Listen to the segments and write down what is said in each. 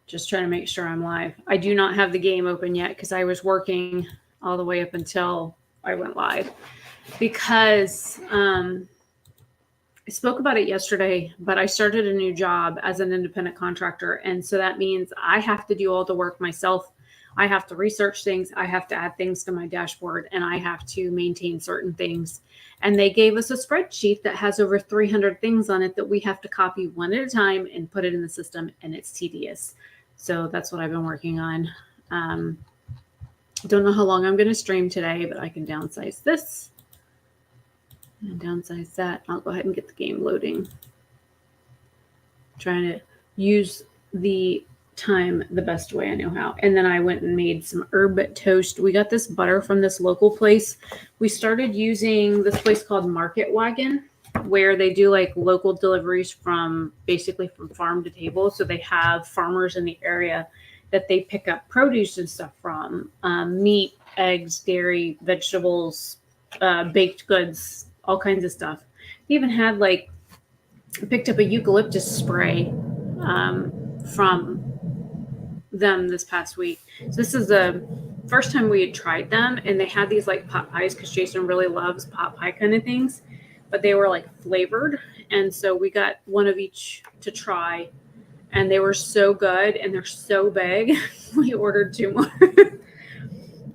Just trying to make sure I'm live. I do not have the game open yet because I was working all the way up until I went live. Because I spoke about it yesterday, but I started a new job as an independent contractor. And so that means I have to do all the work myself. I have to research things. I have to add things to my dashboard, and I have to maintain certain things. And they gave us a spreadsheet that has over 300 things on it that we have to copy one at a time and put it in the system, and it's tedious. So that's what I've been working on. Don't know how long I'm going to stream today, but I can downsize this and downsize that. I'll go ahead and get the game loading. Trying to use the time the best way I know how. And then I went and made some herb toast. We got this butter from this local place. We started using this place called Market Wagon, where they do like local deliveries from basically from farm to table. So they have farmers in the area that they pick up produce and stuff from, meat, eggs, dairy, vegetables, baked goods, all kinds of stuff. They even had like picked up a eucalyptus spray from them this past week. So this is the first time we had tried them, and they had these like pot pies because Jason really loves pot pie kind of things, but they were like flavored. And so we got one of each to try, and they were so good and they're so big. We ordered 2 more.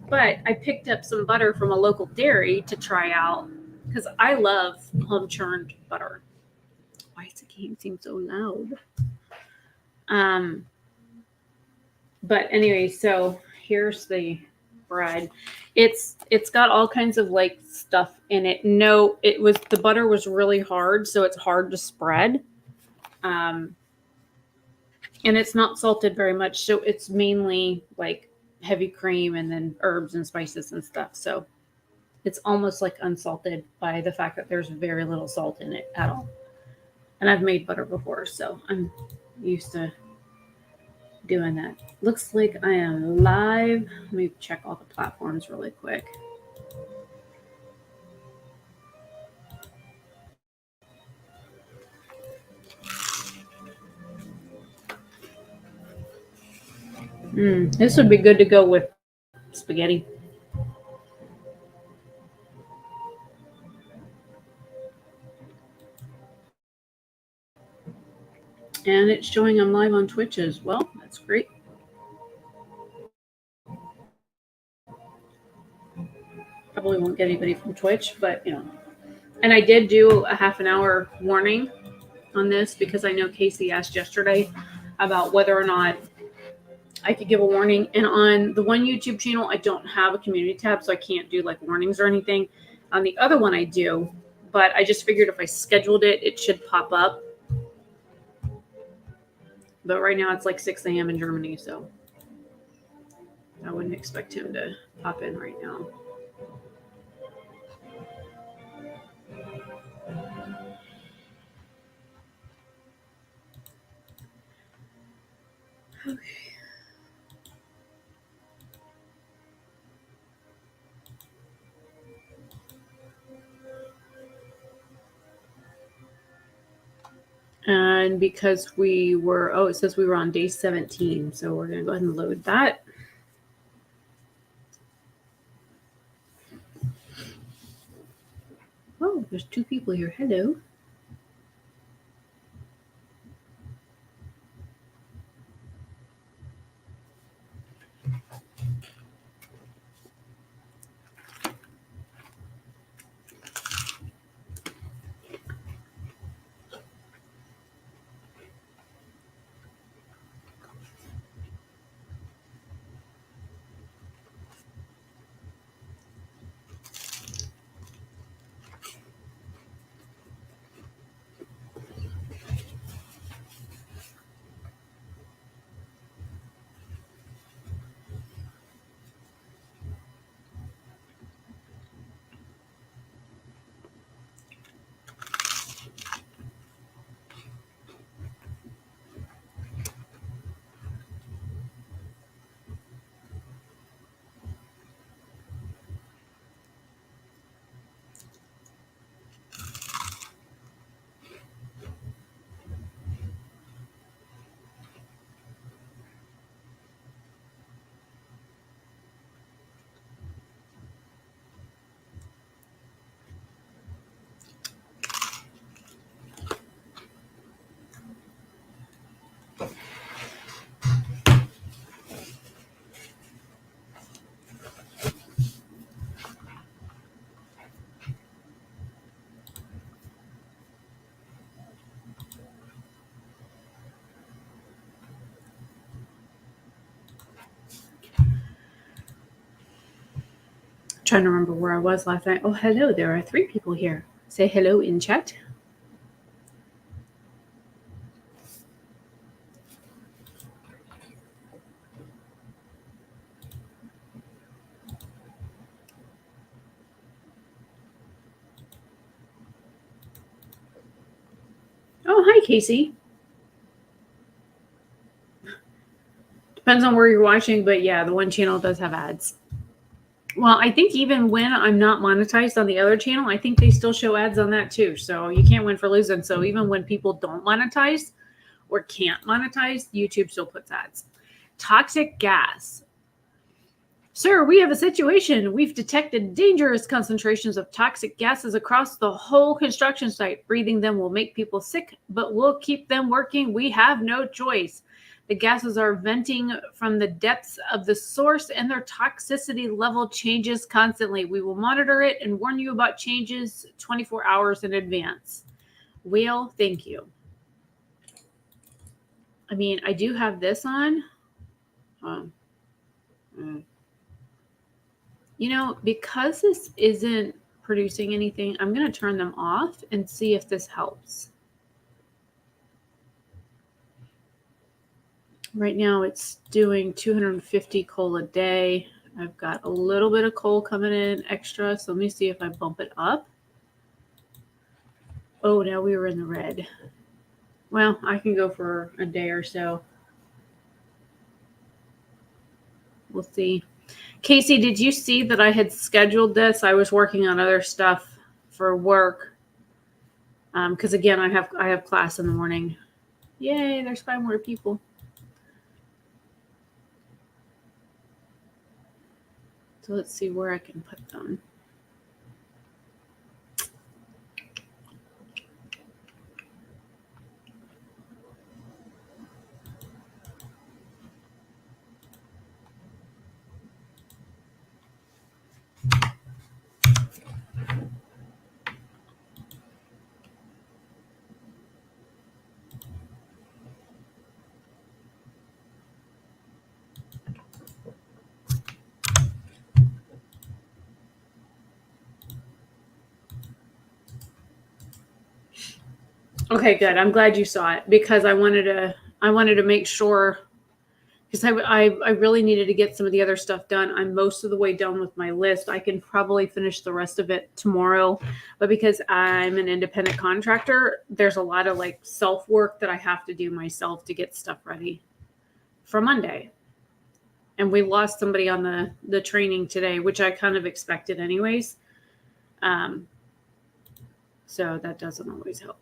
But I picked up some butter from a local dairy to try out because I love home churned butter. Why does the game seem so loud? But anyway, so here's the bread. It's got all kinds of like stuff in it. No, the butter was really hard, so it's hard to spread. And it's not salted very much, so it's mainly like heavy cream and then herbs and spices and stuff. So it's almost like unsalted by the fact that there's very little salt in it at all. And I've made butter before, so I'm used to doing that. Looks like I am live. Let me check all the platforms really quick. This would be good to go with spaghetti. And it's showing I'm live on Twitch as well. That's great. Probably won't get anybody from Twitch, but you know. And I did do a half an hour warning on this because I know Casey asked yesterday about whether or not I could give a warning. And on the one YouTube channel, I don't have a community tab, so I can't do like warnings or anything. On the other one, I do, but I just figured if I scheduled it, it should pop up. But right now it's like 6 a.m. in Germany, so I wouldn't expect him to pop in right now. Okay. And because we were, it says we were on day 17, so we're going to go ahead and load that. Oh, there's 2 people here. Hello. trying to remember where I was last night. Oh, hello. There are 3 people here. Say hello in chat. Oh, hi, Casey. Depends on where you're watching, but yeah, the one channel does have ads. Well, I think even when I'm not monetized on the other channel, I think they still show ads on that too. So you can't win for losing. So even when people don't monetize or can't monetize, YouTube still puts ads. Toxic gas. Sir, we have a situation. We've detected dangerous concentrations of toxic gases across the whole construction site. Breathing them will make people sick, but we'll keep them working. We have no choice. The gases are venting from the depths of the source, and their toxicity level changes constantly. We will monitor it and warn you about changes 24 hours in advance. Well, thank you. I mean, I do have this on. You know, because this isn't producing anything, I'm going to turn them off and see if this helps. Right now it's doing 250 coal a day. I've got a little bit of coal coming in extra, so let me see if I bump it up. Oh, now we were in the red. Well, I can go for a day or so. We'll see. Casey, did you see that I had scheduled this? I was working on other stuff for work. Because again, I have class in the morning. Yay, there's 5 more people. So let's see where I can put them. Okay, good. I'm glad you saw it because I wanted to make sure because I really needed to get some of the other stuff done. I'm most of the way done with my list. I can probably finish the rest of it tomorrow, but because I'm an independent contractor, there's a lot of like self work that I have to do myself to get stuff ready for Monday. And we lost somebody on the training today, which I kind of expected anyways. So that doesn't always help.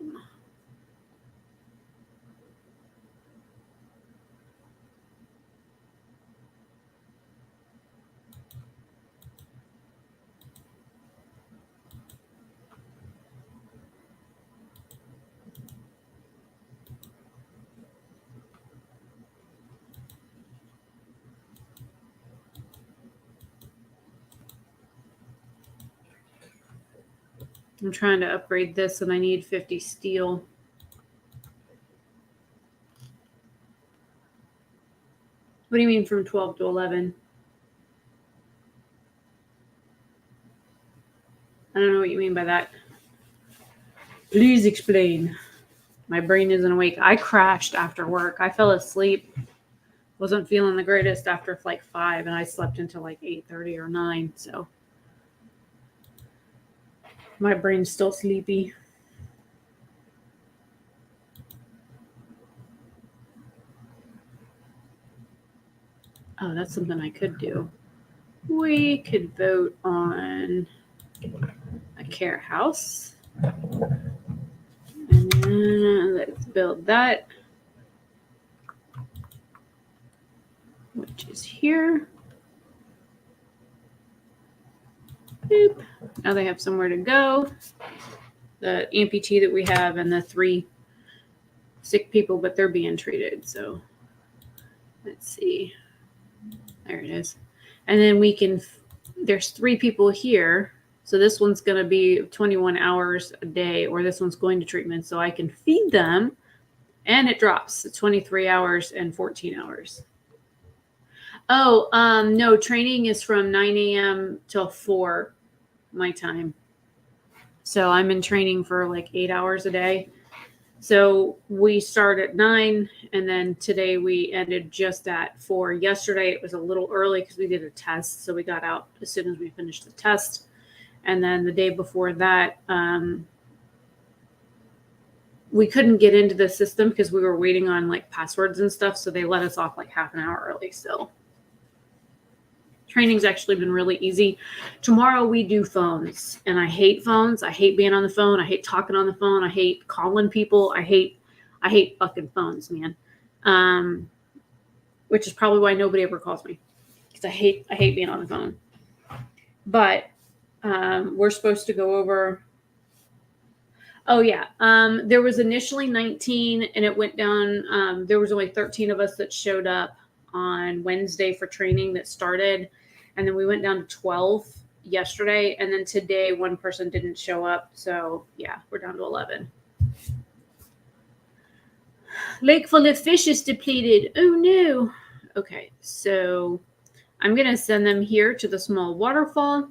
I'm trying to upgrade this and I need 50 steel. What do you mean from 12 to 11? I don't know what you mean by that. Please explain. My brain isn't awake. I crashed after work. I fell asleep. Wasn't feeling the greatest after like 5, and I slept until like 8:30 or 9. So my brain's still sleepy. Oh, that's something I could do. We could vote on a care house. And then let's build that, which is here. Boop. Now they have somewhere to go. The amputee that we have and the 3 sick people, but they're being treated. So let's see. There it is. And then we can, there's 3 people here. So this one's going to be 21 hours a day, or this one's going to treatment. So I can feed them and it drops to 23 hours and 14 hours. Oh, no, training is from 9 a.m. till 4 my time. So I'm in training for like 8 hours a day. So we start at 9, and then today we ended just at 4. Yesterday it was a little early because we did a test, so we got out as soon as we finished the test. And then the day before that, we couldn't get into the system because we were waiting on like passwords and stuff, so they let us off like half an hour early. So training's actually been really easy. Tomorrow we do phones, and I hate phones. I hate being on the phone. I hate talking on the phone. I hate calling people. I hate fucking phones, man. Which is probably why nobody ever calls me, because I hate being on the phone. But we're supposed to go over. Oh yeah, there was initially 19, and it went down. There was only 13 of us that showed up on Wednesday for training that started, and then we went down to 12 yesterday, and then today one person didn't show up, so yeah, we're down to 11. Lake full of fish is depleted. Oh no. Okay, so I'm gonna send them here to the small waterfall.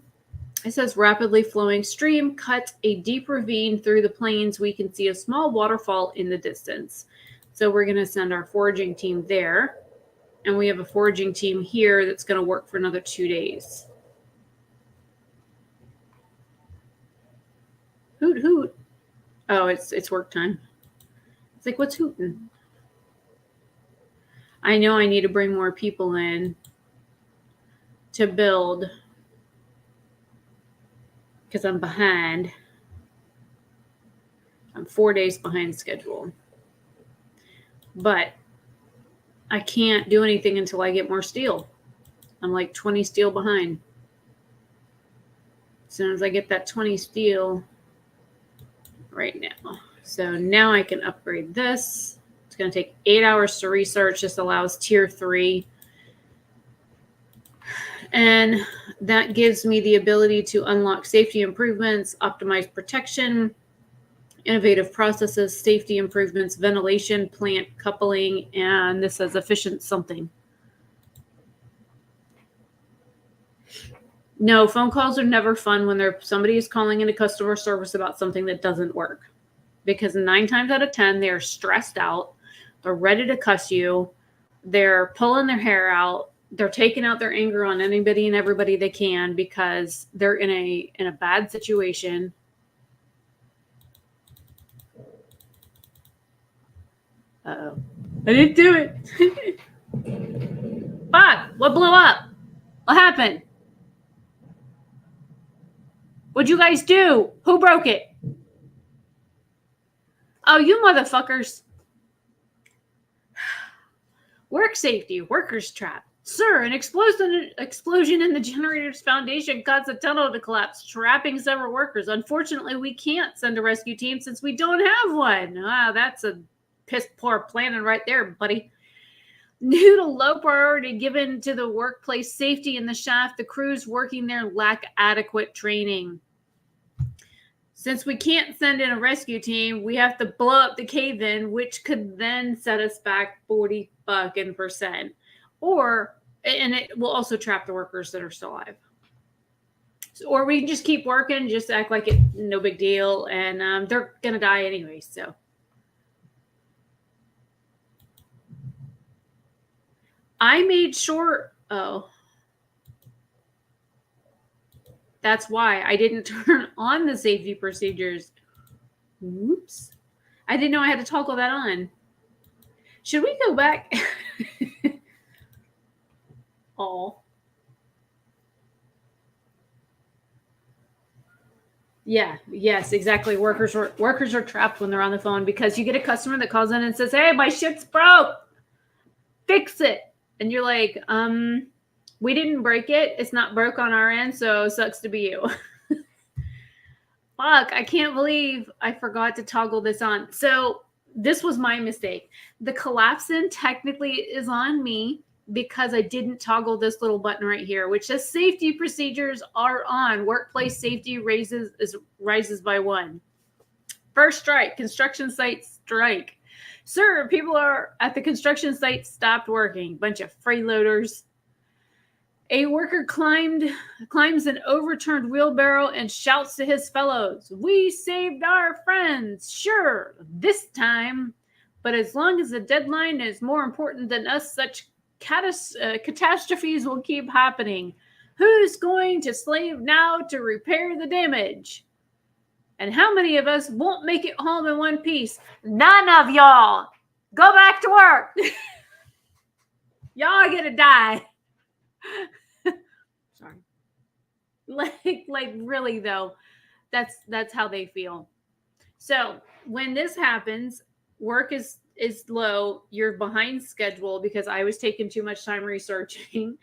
It says rapidly flowing stream cut a deep ravine through the plains. We can see a small waterfall in the distance. So we're going to send our foraging team there. And we have a foraging team here that's going to work for another 2 days. Hoot, hoot. Oh, it's work time. It's like, what's hooting? I know I need to bring more people in to build, because I'm behind. I'm 4 days behind schedule. But I can't do anything until I get more steel. I'm like 20 steel behind. As soon as I get that 20 steel right now. So now I can upgrade this. It's going to take 8 hours to research. This allows tier 3. And that gives me the ability to unlock safety improvements, optimize protection, innovative processes, safety improvements, ventilation, plant coupling, and this says efficient something. No, phone calls are never fun when somebody is calling into customer service about something that doesn't work. Because 9 times out of 10, they're stressed out. They're ready to cuss you. They're pulling their hair out. They're taking out their anger on anybody and everybody they can because they're in a bad situation. Uh-oh. I didn't do it. Fuck! What blew up? What happened? What'd you guys do? Who broke it? Oh, you motherfuckers. Work safety, workers trapped. Sir, an explosion in the generator's foundation caused the tunnel to collapse, trapping several workers. Unfortunately, we can't send a rescue team since we don't have one. Wow, that's a piss poor planning right there, buddy. Due to low priority given to the workplace safety in the shaft, the crews working there lack adequate training. Since we can't send in a rescue team, we have to blow up the cave-in, which could then set us back 40%. And it will also trap the workers that are still alive. Or we can just keep working, just act like it's no big deal, and they're going to die anyway, so. I made sure, that's why I didn't turn on the safety procedures. Whoops. I didn't know I had to toggle that on. Should we go back? Oh. Yeah, yes, exactly. Workers are trapped when they're on the phone because you get a customer that calls in and says, "Hey, my shit's broke. Fix it." And you're like, we didn't break it. It's not broke on our end, so sucks to be you. Fuck, I can't believe I forgot to toggle this on. So this was my mistake. The collapse-in technically is on me because I didn't toggle this little button right here, which says safety procedures are on. Workplace safety rises by 1. First strike, construction site strike. Sir, people are at the construction site stopped working. Bunch of freeloaders. A worker climbs an overturned wheelbarrow and shouts to his fellows, "We saved our friends, sure, this time. But as long as the deadline is more important than us, such catastrophes will keep happening. Who's going to slave now to repair the damage? And how many of us won't make it home in one piece? None of y'all. Go back to work. Y'all are gonna die." Sorry. Like really though, that's how they feel. So when this happens, work is low, you're behind schedule because I was taking too much time researching.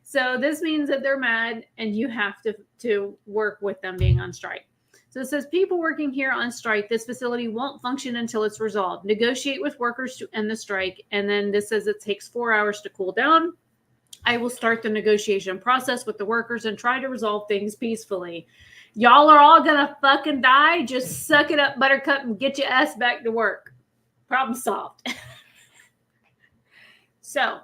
So this means that they're mad and you have to work with them being on strike. So it says, people working here on strike, this facility won't function until it's resolved. Negotiate with workers to end the strike. And then this says it takes 4 hours to cool down. I will start the negotiation process with the workers and try to resolve things peacefully. Y'all are all gonna fucking die. Just suck it up, Buttercup, and get your ass back to work. Problem solved. So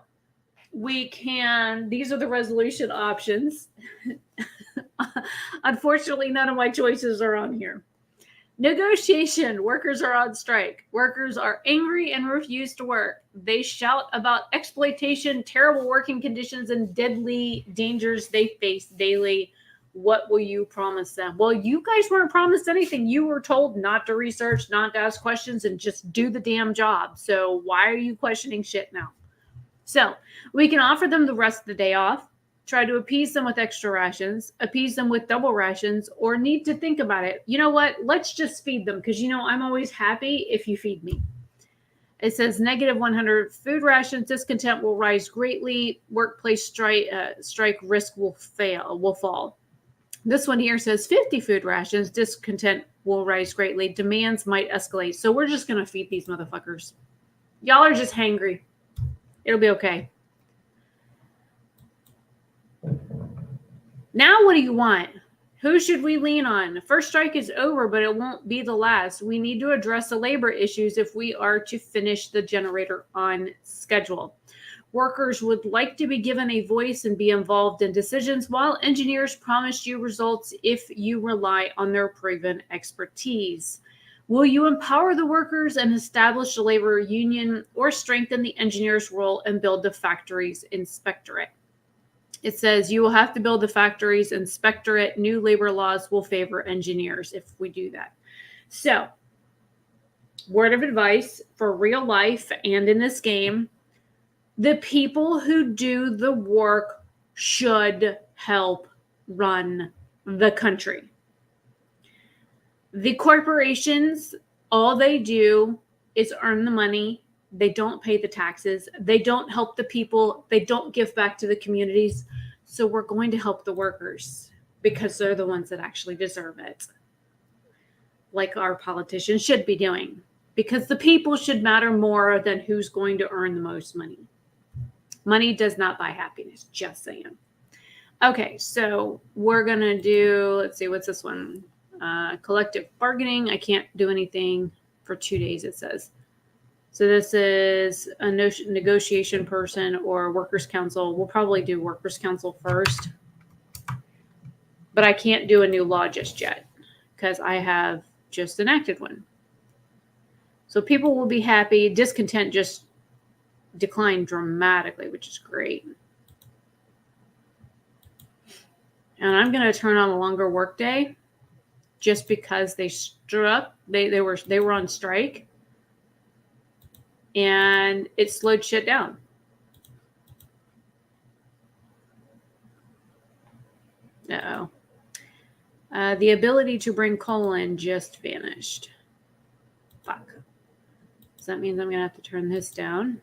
these are the resolution options. Unfortunately, none of my choices are on here. Negotiation. Workers are on strike. Workers are angry and refuse to work. They shout about exploitation, terrible working conditions, and deadly dangers they face daily. What will you promise them? Well, you guys weren't promised anything. You were told not to research, not to ask questions, and just do the damn job. So why are you questioning shit now? So we can offer them the rest of the day off, try to appease them with extra rations, appease them with double rations, or need to think about it. You know what? Let's just feed them because, I'm always happy if you feed me. It says negative 100 food rations. Discontent will rise greatly. Workplace strike risk will fall. This one here says 50 food rations. Discontent will rise greatly. Demands might escalate. So we're just going to feed these motherfuckers. Y'all are just hangry. It'll be okay. Now what do you want? Who should we lean on? The first strike is over, but it won't be the last. We need to address the labor issues if we are to finish the generator on schedule. Workers would like to be given a voice and be involved in decisions, while engineers promise you results if you rely on their proven expertise. Will you empower the workers and establish a labor union, or strengthen the engineer's role and build the factory's inspectorate? It says you will have to build the factory's inspectorate. New labor laws will favor engineers if we do that. So, word of advice for real life and in this game, the people who do the work should help run the country. The corporations, all they do is earn the money. They don't pay the taxes. They don't help the people. They don't give back to the communities. So we're going to help the workers because they're the ones that actually deserve it. Like our politicians should be doing. Because the people should matter more than who's going to earn the most money. Money does not buy happiness, just saying. Okay, so we're going to do, let's see, what's this one? Collective bargaining. I can't do anything for 2 days, it says. So this is a negotiation person or workers' council. We'll probably do workers' council first. But I can't do a new law just yet because I have just enacted one. So people will be happy. Discontent just declined dramatically, which is great. And I'm going to turn on a longer workday just because they were on strike and it slowed shit down. Uh-oh. The ability to bring coal in just vanished. Fuck. So that means I'm going to have to turn this down.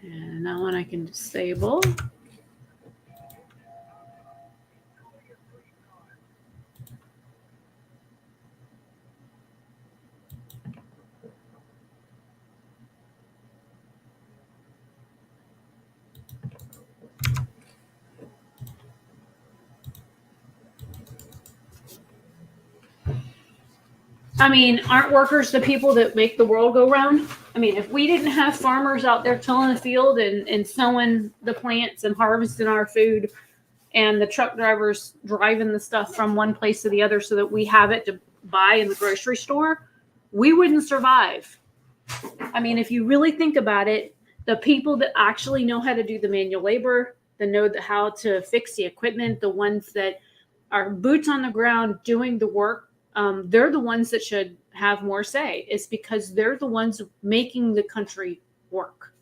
And that one I can disable. I mean, aren't workers the people that make the world go round? I mean, if we didn't have farmers out there tilling the field and sowing the plants and harvesting our food, and the truck drivers driving the stuff from one place to the other so that we have it to buy in the grocery store, we wouldn't survive. I mean, if you really think about it, the people that actually know how to do the manual labor, that know how to fix the equipment, the ones that are boots on the ground doing the work, they're the ones that should have more say. It's because they're the ones making the country work.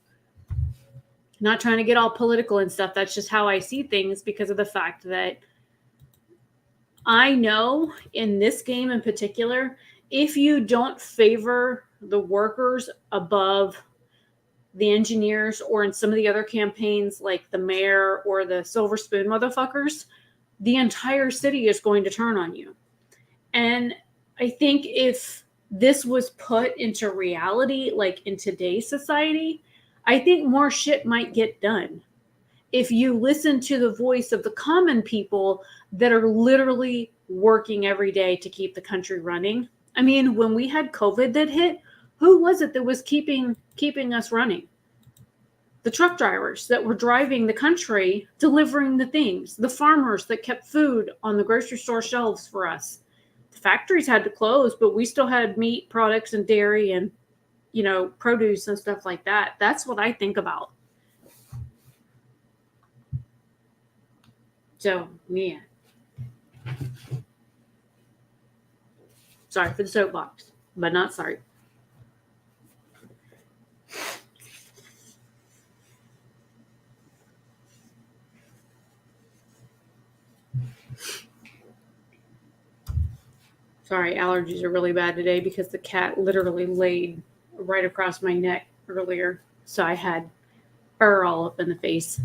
Not trying to get all political and stuff. That's just how I see things, because of the fact that I know in this game in particular, if you don't favor the workers above the engineers, or in some of the other campaigns like the mayor or the Silver Spoon motherfuckers, the entire city is going to turn on you. And I think if this was put into reality, like in today's society, I think more shit might get done. If you listen to the voice of the common people that are literally working every day to keep the country running. I mean, when we had COVID that hit, who was it that was keeping us running? The truck drivers that were driving the country, delivering the things, the farmers that kept food on the grocery store shelves for us. The factories had to close, but we still had meat products and dairy and, produce and stuff like that. That's what I think about. So, yeah. Sorry for the soapbox, but not sorry. Sorry, allergies are really bad today because the cat literally laid right across my neck earlier. So I had fur all up in the face.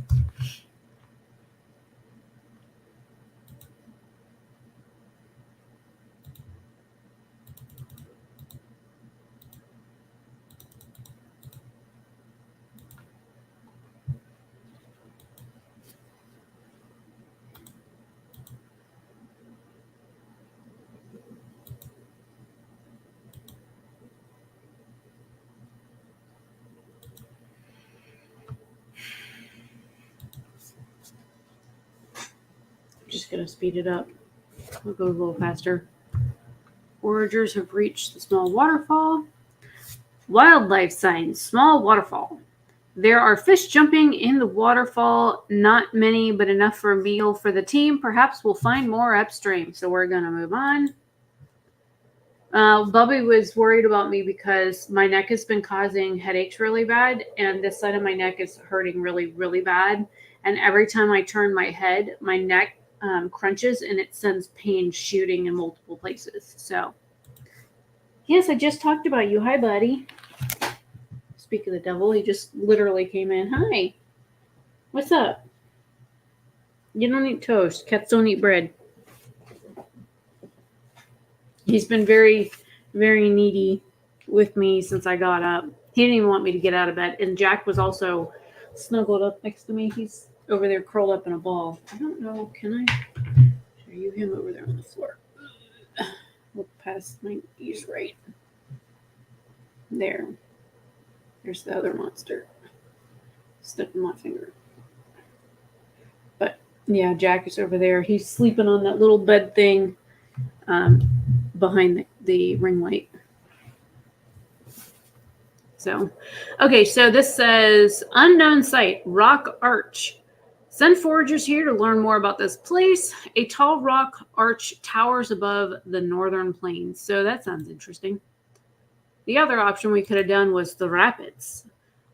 Just going to speed it up. We'll go a little faster. Foragers have reached the small waterfall. Wildlife signs, small waterfall. There are fish jumping in the waterfall. Not many, but enough for a meal for the team. Perhaps we'll find more upstream. So we're going to move on. Bubby was worried about me because my neck has been causing headaches really bad. And this side of my neck is hurting really, really bad. And every time I turn my head, my neck crunches and it sends pain shooting in multiple places. So, yes, I just talked about you. Hi, buddy. Speak of the devil, he just literally came in. Hi. What's up? You don't eat toast. Cats don't eat bread. He's been very, very needy with me since I got up. He didn't even want me to get out of bed. And Jack was also snuggled up next to me. He's over there curled up in a ball. I don't know. Can I show you him over there on the floor? Look past my knees right there. There's the other monster stuck in my finger. But yeah, Jack is over there. He's sleeping on that little bed thing behind the ring light. So, okay, so this says unknown site, rock arch. Send foragers here to learn more about this place. A tall rock arch towers above the northern plains. So that sounds interesting. The other option we could have done was the rapids.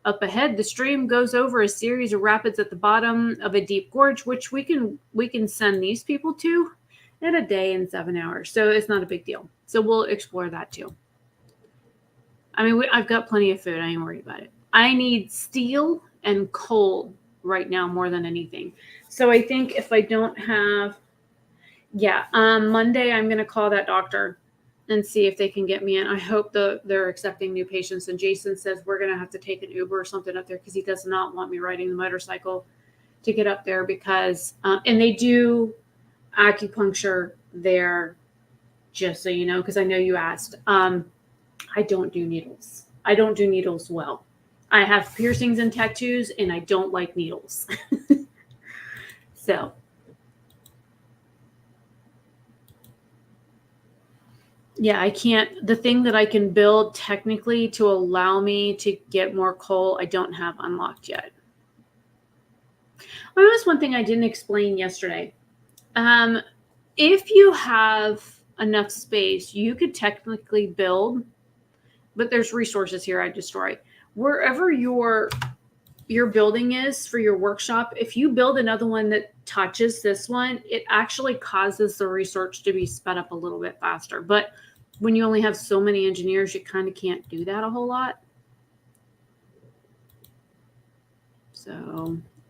Up ahead, the stream goes over a series of rapids at the bottom of a deep gorge, which we can send these people to in a day and 7 hours. So it's not a big deal. So we'll explore that too. I mean, I've got plenty of food. I ain't worried about it. I need steel and coal right now more than anything. So I think if I don't have, Monday I'm going to call that doctor and see if they can get me in. I hope they're accepting new patients. And Jason says we're going to have to take an Uber or something up there because he does not want me riding the motorcycle to get up there because, and they do acupuncture there just so you know, because I know you asked. I don't do needles. I don't do needles well. I have piercings and tattoos, and I don't like needles. So, yeah, I can't. The thing that I can build technically to allow me to get more coal, I don't have unlocked yet. Well, that was one thing I didn't explain yesterday. If you have enough space, you could technically build, but there's resources here I destroy. Wherever your building is for your workshop, if you build another one that touches this one, it actually causes the research to be sped up a little bit faster. But when you only have so many engineers, you kind of can't do that a whole lot. So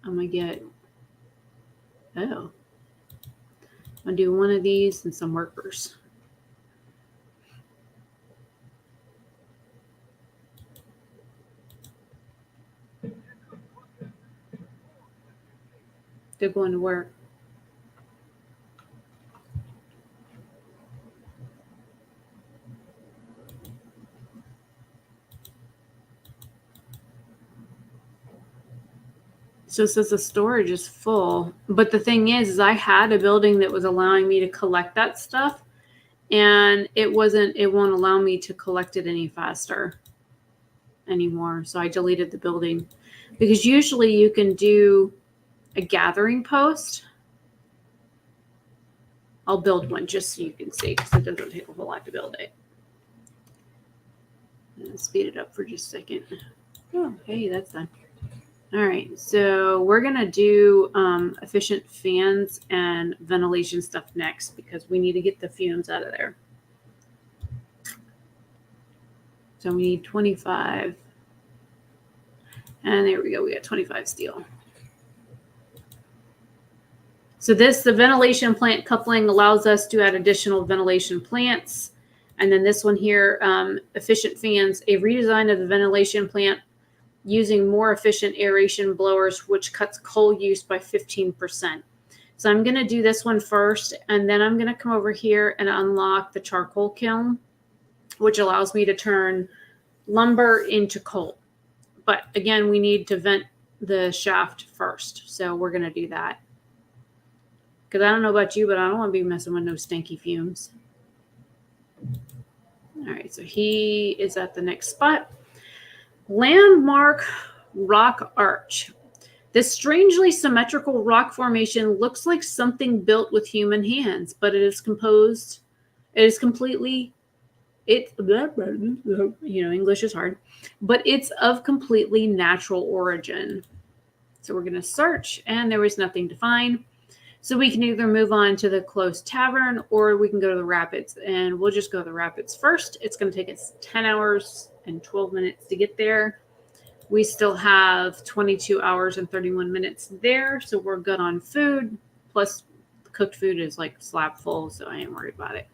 I'm going to get, I'm going to do one of these and some workers. They're going to work. So it says the storage is full. But the thing is I had a building that was allowing me to collect that stuff, and it won't allow me to collect it any faster anymore. So I deleted the building, because usually you can do a gathering post. I'll build one just so you can see, because it doesn't take a whole lot to build it. Speed it up for just a second. Oh, hey, that's done. All right, so we're going to do efficient fans and ventilation stuff next, because we need to get the fumes out of there. So we need 25. And there we go. We got 25 steel. So the ventilation plant coupling allows us to add additional ventilation plants. And then this one here, efficient fans, a redesign of the ventilation plant using more efficient aeration blowers, which cuts coal use by 15%. So I'm going to do this one first, and then I'm going to come over here and unlock the charcoal kiln, which allows me to turn lumber into coal. But again, we need to vent the shaft first. So we're going to do that. Because I don't know about you, but I don't want to be messing with no stinky fumes. All right, so he is at the next spot. Landmark rock arch. This strangely symmetrical rock formation looks like something built with human hands, but English is hard, but it's of completely natural origin. So we're going to search, and there was nothing to find. So we can either move on to the close tavern, or we can go to the rapids, and we'll just go to the rapids first. It's going to take us 10 hours and 12 minutes to get there. We still have 22 hours and 31 minutes there, so we're good on food. Plus, cooked food is like slab full, so I ain't worried about it.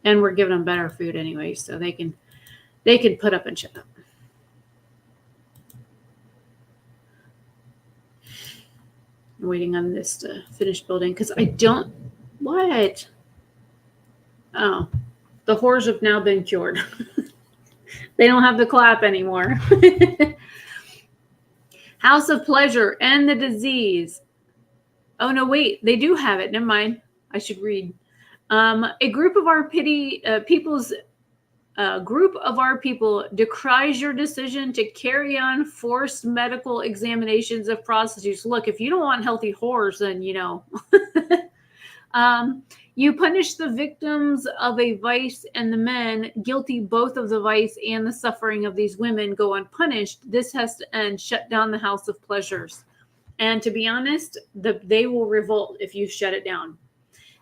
And we're giving them better food anyway, so they can put up and shut up. I'm waiting on this to finish building, because I don't... What? Oh, the whores have now been cured. They don't have the clap anymore. House of Pleasure, end the disease. Oh, no, wait. They do have it. Never mind. I should read. A group of our people decries your decision to carry on forced medical examinations of prostitutes. Look, if you don't want healthy whores, then, you punish the victims of a vice, and the men guilty both of the vice and the suffering of these women go unpunished. This has to end. Shut down the House of Pleasures. And to be honest, they will revolt if you shut it down.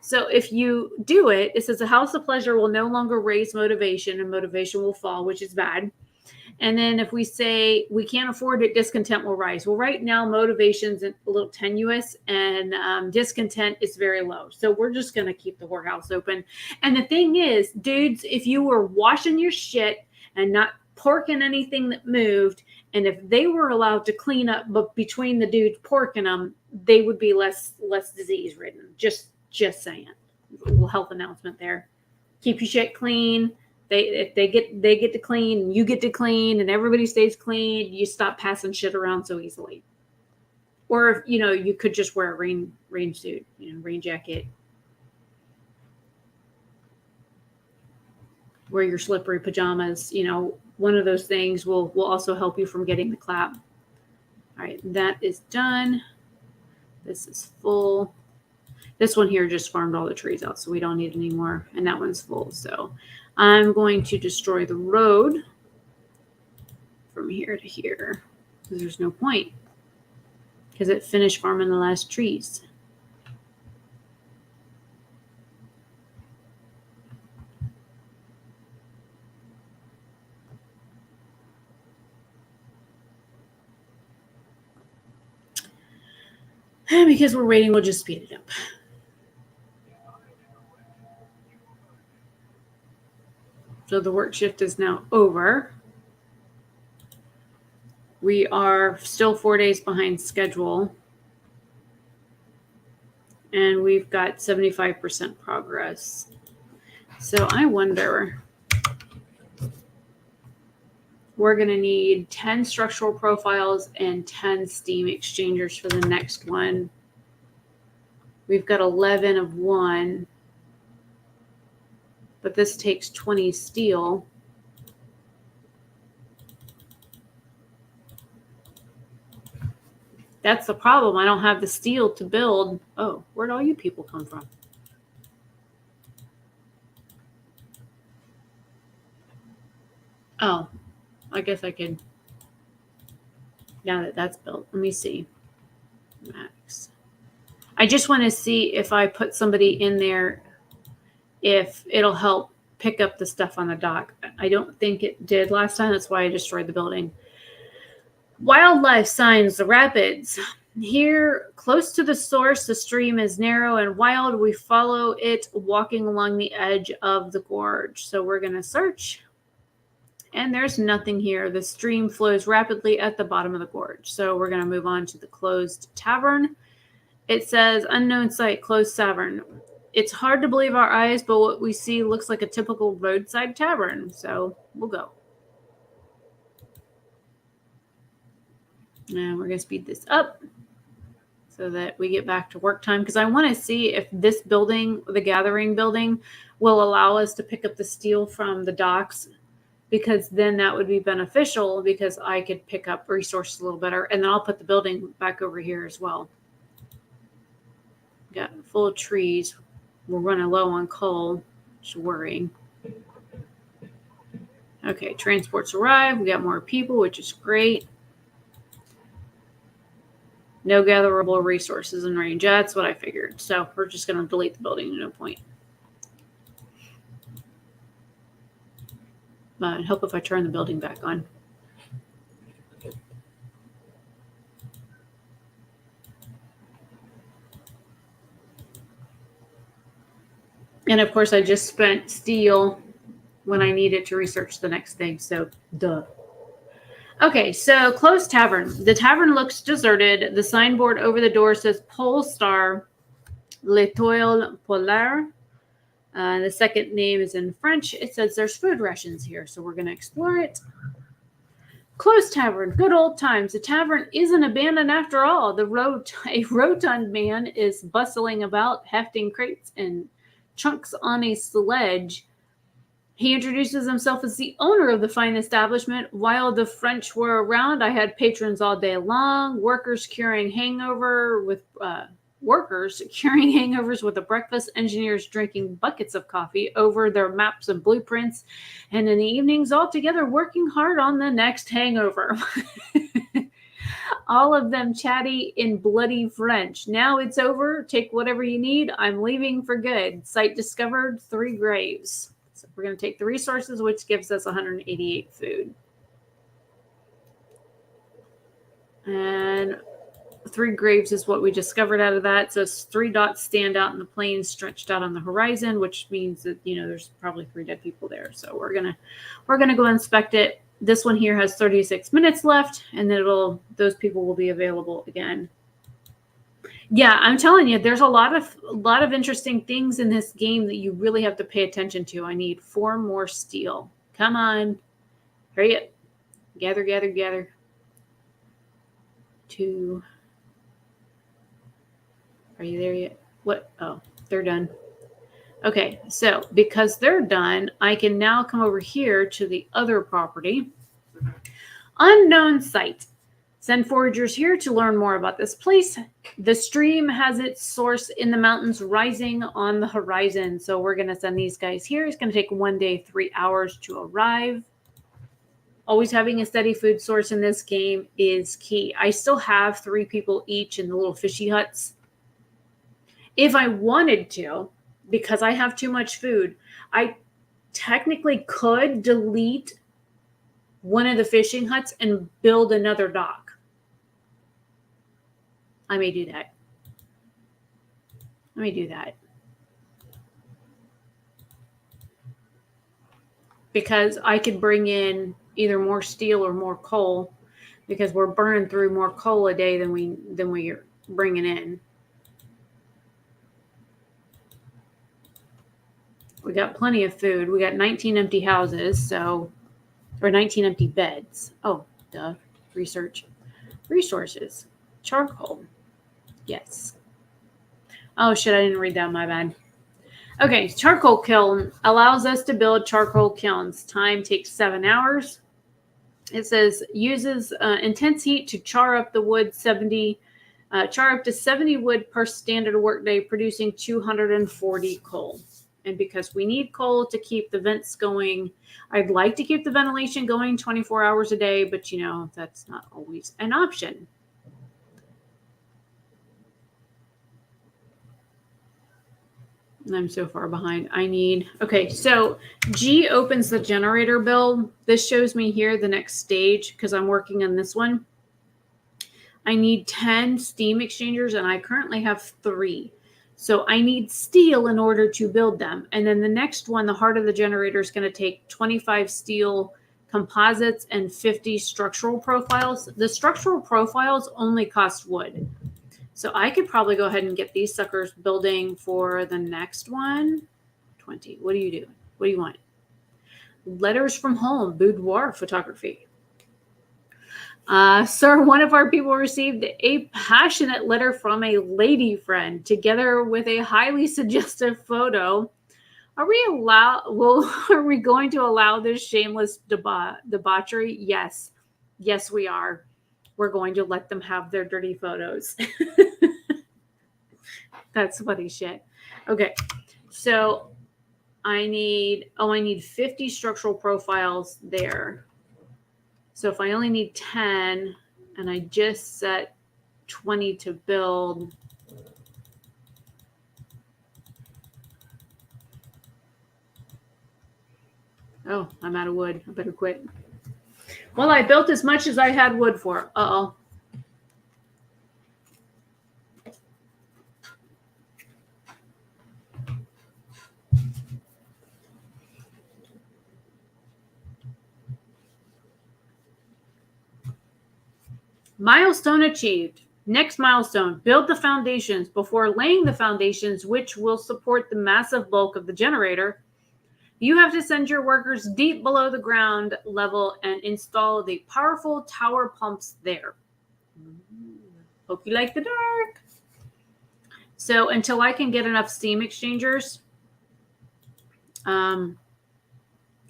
So if you do it, it says the House of Pleasure will no longer raise motivation, and motivation will fall, which is bad. And then if we say we can't afford it, discontent will rise. Well, right now, motivation's a little tenuous, and discontent is very low. So we're just going to keep the whorehouse open. And the thing is, dudes, if you were washing your shit and not porking anything that moved, and if they were allowed to clean up, but between the dudes porking them, they would be less disease ridden. Just saying. A little health announcement there. Keep your shit clean. If they get to clean, you get to clean, and everybody stays clean. You stop passing shit around so easily. Or if you could just wear a rain suit, rain jacket. Wear your slippery pajamas. One of those things will also help you from getting the clap. All right, that is done. This is full. This one here just farmed all the trees out, so we don't need any more. And that one's full. So I'm going to destroy the road from here to here because there's no point because it finished farming the last trees. And because we're waiting, we'll just speed it up. So the work shift is now over. We are still 4 days behind schedule. And we've got 75% progress. So I wonder, we're going to need 10 structural profiles and 10 steam exchangers for the next one. We've got 11 of one, but this takes 20 steel. That's the problem. I don't have the steel to build. Oh, where'd all you people come from? Oh, I guess I could. Now that that's built, let me see. Max. I just want to see if I put somebody in there, if it'll help pick up the stuff on the dock. I don't think it did last time. That's why I destroyed the building. Wildlife signs the rapids. Here, close to the source, the stream is narrow and wild. We follow it walking along the edge of the gorge. So we're going to search. And there's nothing here. The stream flows rapidly at the bottom of the gorge. So we're going to move on to the closed tavern. It says, unknown site, closed tavern. It's hard to believe our eyes, but what we see looks like a typical roadside tavern. So we'll go. And we're going to speed this up so that we get back to work time. Because I want to see if this building, the gathering building, will allow us to pick up the steel from the docks. Because then that would be beneficial because I could pick up resources a little better. And then I'll put the building back over here as well. Got full of trees. We're running low on coal. Just worrying. Okay, transports arrived. We got more people, which is great. No gatherable resources in range. That's what I figured. So we're just going to delete the building. No point. Help if I turn the building back on. And of course, I just spent steel when I needed to research the next thing. So, duh. Okay, so closed tavern. The tavern looks deserted. The signboard over the door says Polestar L'Etoile Polaire. The second name is in French. It says there's food rations here, so we're going to explore it. Closed tavern, good old times. The tavern isn't abandoned after all. A rotund man is bustling about, hefting crates and chunks on a sledge. He introduces himself as the owner of the fine establishment. While the French were around, I had patrons all day long, workers curing hangovers with a breakfast, engineers drinking buckets of coffee over their maps and blueprints, and in the evenings all together working hard on the next hangover. All of them chatty in bloody French. Now it's over. Take whatever you need. I'm leaving for good. Site discovered, 3 graves. So we're going to take the resources, which gives us 188 food. And 3 graves is what we discovered out of that. So 3 dots stand out in the plain stretched out on the horizon, which means that, there's probably 3 dead people there. So we're gonna go inspect it. This one here has 36 minutes left, and then those people will be available again. Yeah, I'm telling you, there's a lot of interesting things in this game that you really have to pay attention to. I need 4 more steel. Come on. Hurry up. Gather, gather, gather. 2. Are you there yet? What? Oh, they're done. Okay, so because they're done, I can now come over here to the other property. Unknown site. Send foragers here to learn more about this place. The stream has its source in the mountains rising on the horizon. So we're going to send these guys here. It's going to take 1 day, 3 hours to arrive. Always having a steady food source in this game is key. I still have 3 people each in the little fishy huts. If I wanted to, because I have too much food, I technically could delete one of the fishing huts and build another dock. I may do that. Let me do that. Because I could bring in either more steel or more coal, because we're burning through more coal a day than we're bringing in. We got plenty of food. We got 19 empty houses, or 19 empty beds. Oh, duh. Research. Resources. Charcoal. Yes. Oh, shit, I didn't read that. My bad. Okay, charcoal kiln allows us to build charcoal kilns. Time takes 7 hours. It says uses intense heat to char up the wood 70, char up to 70 wood per standard workday, producing 240 coal. And because we need coal to keep the vents going, I'd like to keep the ventilation going 24 hours a day, but that's not always an option. I'm so far behind. Okay, so G opens the generator build. This shows me here the next stage because I'm working on this one. I need 10 steam exchangers and I currently have 3. So I need steel in order to build them. And then the next one, the heart of the generator, is going to take 25 steel composites and 50 structural profiles. The structural profiles only cost wood. So I could probably go ahead and get these suckers building for the next one. 20. What do you do? What do you want? Letters from home, boudoir photography. Sir, one of our people received a passionate letter from a lady friend, together with a highly suggestive photo. Are we going to allow this shameless debauchery? Yes. Yes, we are. We're going to let them have their dirty photos. That's funny shit. Okay. So I need 50 structural profiles there. So if I only need 10 and I just set 20 to build, oh, I'm out of wood. I better quit. Well, I built as much as I had wood for. Uh-oh. Milestone achieved. Next milestone, build the foundations. Before laying the foundations, which will support the massive bulk of the generator, you have to send your workers deep below the ground level and install the powerful tower pumps there. Hope you like the dark. So until I can get enough steam exchangers, because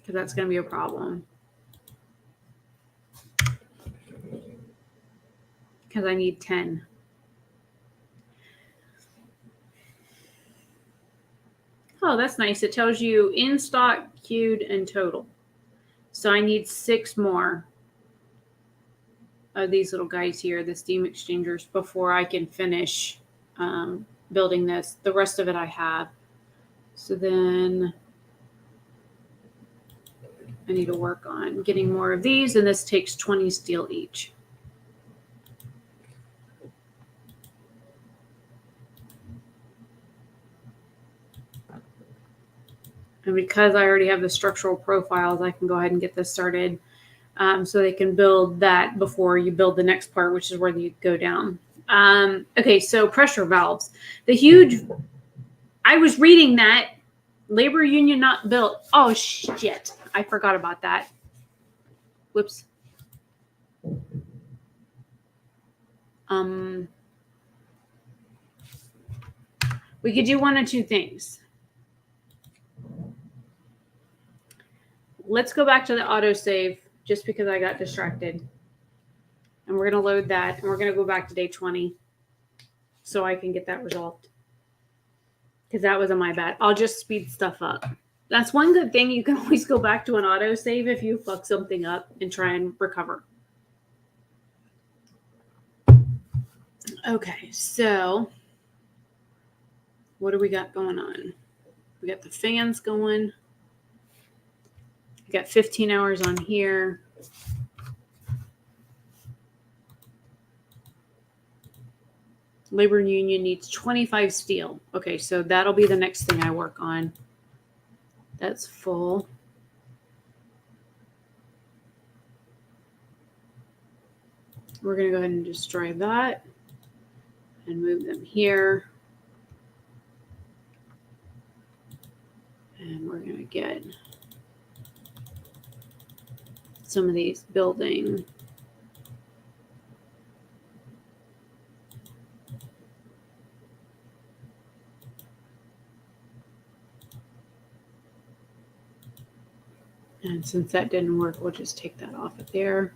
that's going to be a problem. Because I need 10. Oh, that's nice. It tells you in stock, queued, and total. So I need 6 more of these little guys here, the steam exchangers, before I can finish building this. The rest of it I have. So then I need to work on getting more of these, and this takes 20 steel each. And because I already have the structural profiles, I can go ahead and get this started so they can build that before you build the next part, which is where you go down. Okay, so pressure valves. The huge, I was reading that labor union not built. Oh, shit. I forgot about that. Whoops. We could do one of two things. Let's go back to the autosave just because I got distracted. And we're going to load that, and we're going to go back to day 20 so I can get that resolved. Because that was on my bad. I'll just speed stuff up. That's one good thing. You can always go back to an autosave if you fuck something up and try and recover. Okay, so what do we got going on? We got the fans going. We got 15 hours on here. Labor union needs 25 steel. Okay, so that'll be the next thing I work on. That's full. We're going to go ahead and destroy that and move them here. And we're going to get some of these building. And since that didn't work, we'll just take that off of there.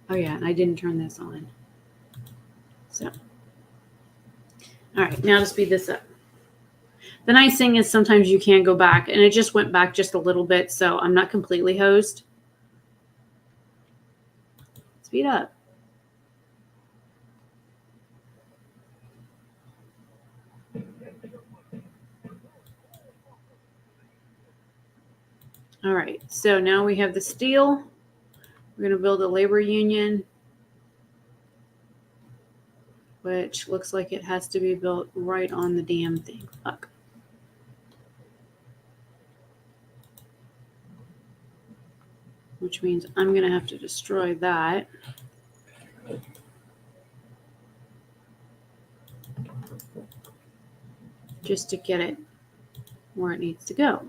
Oh yeah, and I didn't turn this on. So, all right, now to speed this up. The nice thing is sometimes you can go back, and it just went back just a little bit, so I'm not completely hosed. Speed up. All right, so now we have the steel. We're going to build a labor union, which looks like it has to be built right on the damn thing. Fuck. Which means I'm going to have to destroy that. Just to get it where it needs to go.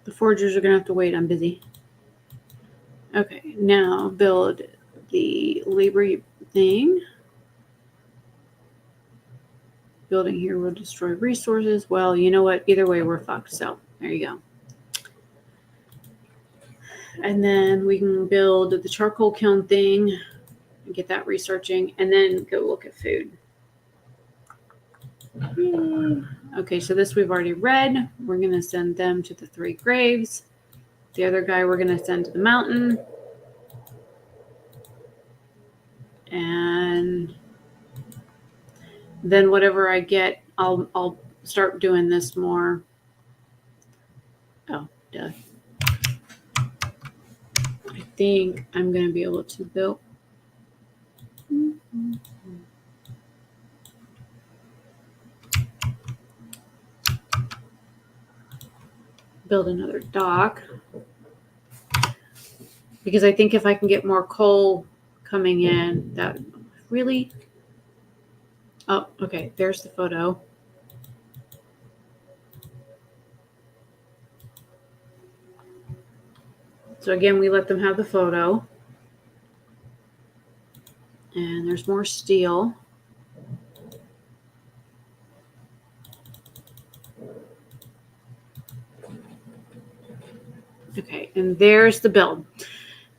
The forgers are going to have to wait. I'm busy. Okay, now build the labor thing. Building here will destroy resources. Well, you know what? Either way, we're fucked. So there you go. And then we can build the charcoal kiln thing and get that researching, and then go look at food. Okay, so this we've already read. We're going to send them to the 3 graves. The other guy we're going to send to the mountain. And then whatever I get, I'll start doing this more. Oh, duh. I think I'm going to be able to build. Build another dock. Because I think if I can get more coal coming in, that really. Oh, okay. There's the photo. So again, we let them have the photo. And there's more steel. Okay, and there's the build. It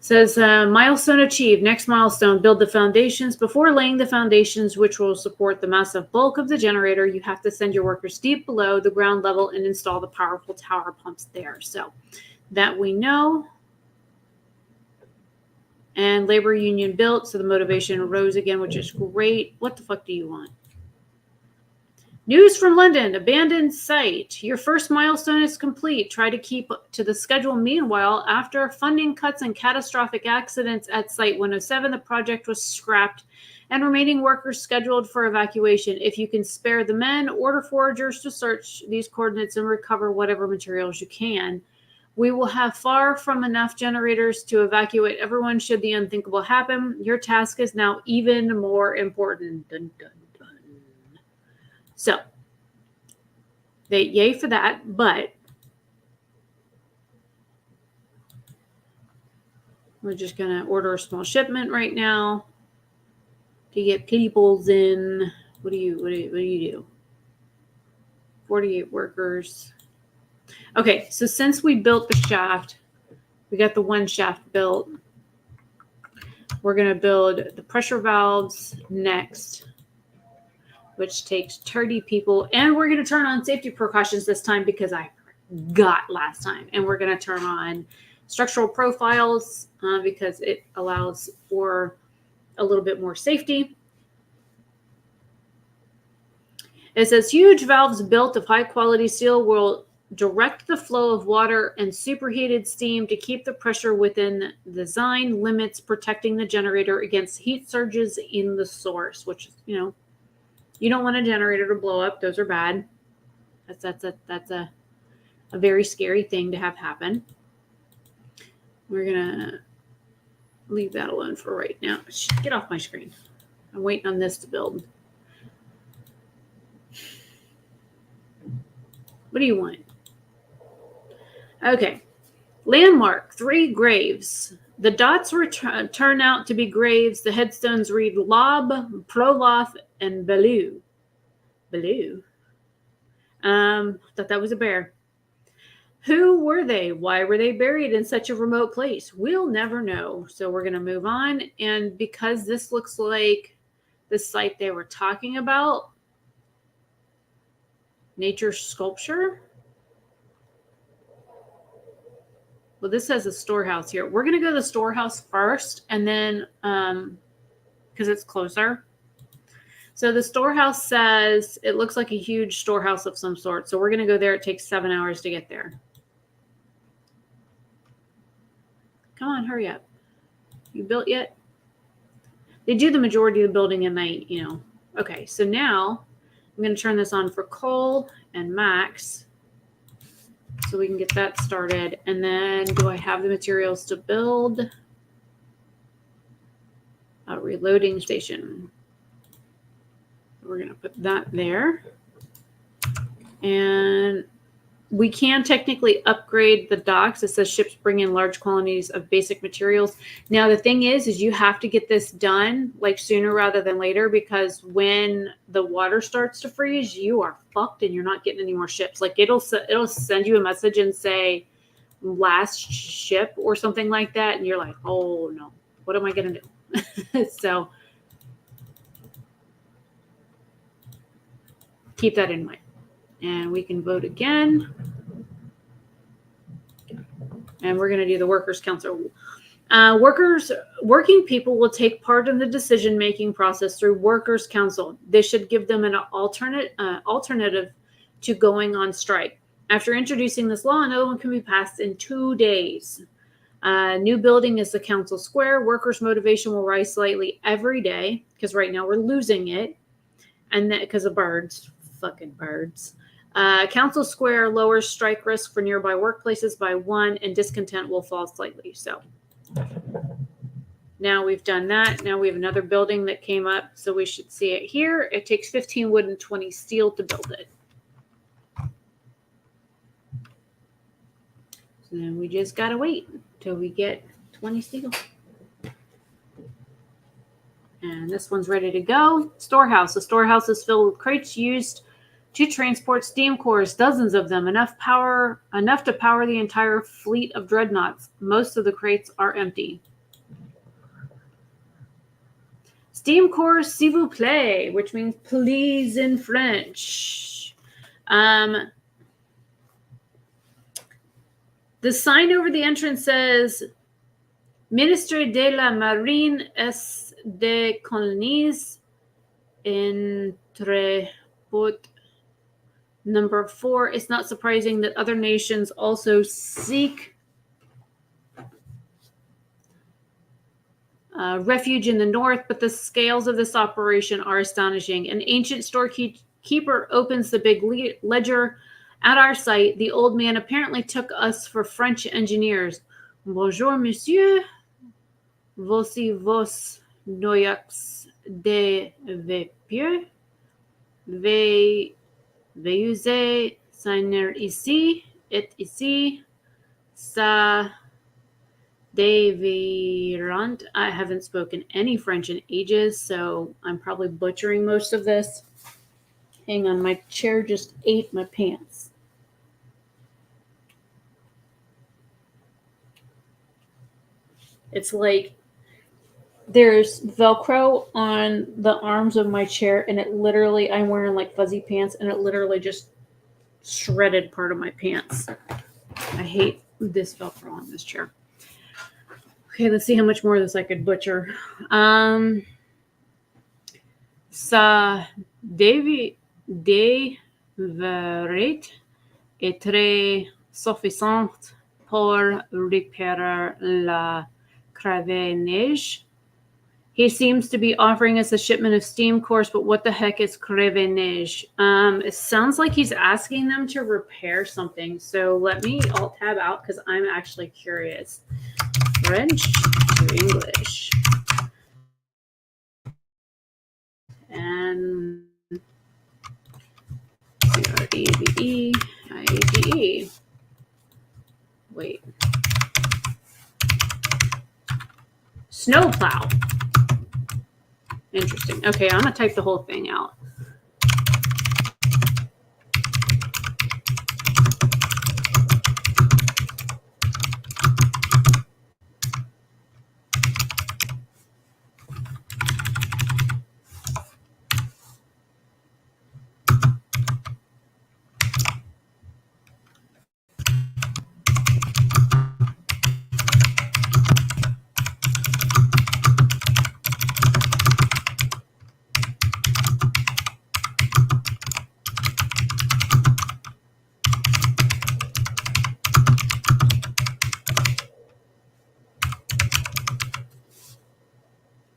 says milestone achieved. Next milestone, build the foundations. Before laying the foundations, which will support the massive bulk of the generator, you have to send your workers deep below the ground level and install the powerful tower pumps there. So that we know. And labor union built, so the motivation rose again, which is great. What the fuck do you want? News from London, abandoned site. Your first milestone is complete. Try to keep to the schedule. Meanwhile, after funding cuts and catastrophic accidents at Site 107, the project was scrapped and remaining workers scheduled for evacuation. If you can spare the men, order foragers to search these coordinates and recover whatever materials you can. We will have far from enough generators to evacuate everyone should the unthinkable happen. Your task is now even more important. Dun, dun, dun. So, they yay for that, but we're just going to order a small shipment right now to get peoples in. What do you do? 48 workers. Okay, so since we built the shaft, we got the one shaft built. We're going to build the pressure valves next, which takes 30 people. And we're going to turn on safety precautions this time because I forgot last time. And we're going to turn on structural profiles because it allows for a little bit more safety. It says huge valves built of high quality steel will direct the flow of water and superheated steam to keep the pressure within design limits, protecting the generator against heat surges in the source, which, you know, you don't want a generator to blow up. Those are bad. That's a very scary thing to have happen. We're going to leave that alone for right now. Get off my screen. I'm waiting on this to build. What do you want? Okay. Landmark, 3 graves. The dots turn out to be graves. The headstones read Lob, Proloth, and Bellew. Bellew? Thought that was a bear. Who were they? Why were they buried in such a remote place? We'll never know. So we're going to move on. And because this looks like the site they were talking about, nature sculpture. Well, this has a storehouse here. We're going to go to the storehouse first, and then, because it's closer. So the storehouse says it looks like a huge storehouse of some sort. So we're going to go there. It takes 7 hours to get there. Come on, hurry up. You built yet? They do the majority of the building at night, you know. Okay, so now I'm going to turn this on for Cole and Max so we can get that started. And then do I have the materials to build a reloading station? We're going to put that there. And we can technically upgrade the docks. It says ships bring in large quantities of basic materials. Now, the thing is you have to get this done like sooner rather than later, because when the water starts to freeze, you are fucked and you're not getting any more ships. Like it'll send you a message and say last ship or something like that. And you're like, oh no, what am I going to do? So keep that in mind. And we can vote again. And we're going to do the Workers' Council. Working people will take part in the decision-making process through Workers' Council. This should give them an alternative to going on strike. After introducing this law, another one can be passed in 2 days. New building is the council square. Workers' motivation will rise slightly every day because right now we're losing it. And that because of birds. Fucking birds. Council Square lowers strike risk for nearby workplaces by 1, and discontent will fall slightly. So now we've done that. Now we have another building that came up, so we should see it here. It takes 15 wood and 20 steel to build it. So then we just got to wait until we get 20 steel. And this one's ready to go. Storehouse. The storehouse is filled with crates used to transport steam cores, dozens of them, enough to power the entire fleet of dreadnoughts. Most of the crates are empty. Steam cores, s'il vous plaît, which means please in French. The sign over the entrance says, Ministre de la Marine et des Colonies entre Number 4, it's not surprising that other nations also seek refuge in the north, but the scales of this operation are astonishing. An ancient storekeeper opens the big ledger at our site. The old man apparently took us for French engineers. Bonjour, monsieur. Voici vos noyaux de vapeur. Veuillez signer ici et ici. Ça Devirant. I haven't spoken any French in ages, so I'm probably butchering most of this. Hang on, my chair just ate my pants. It's like there's Velcro on the arms of my chair, and it literally, I'm wearing like fuzzy pants, and it literally just shredded part of my pants. I hate this Velcro on this chair. Okay, let's see how much more of this I could butcher. Ça devrait être très suffisante pour repairer la crevée neige. He seems to be offering us a shipment of steam cores, but what the heck is crevée neige? It sounds like he's asking them to repair something. So let me alt tab out because I'm actually curious. French to English. And C-R-E-V-E-I-A-G-E. Wait. Snowplow. Interesting. Okay, I'm going to type the whole thing out.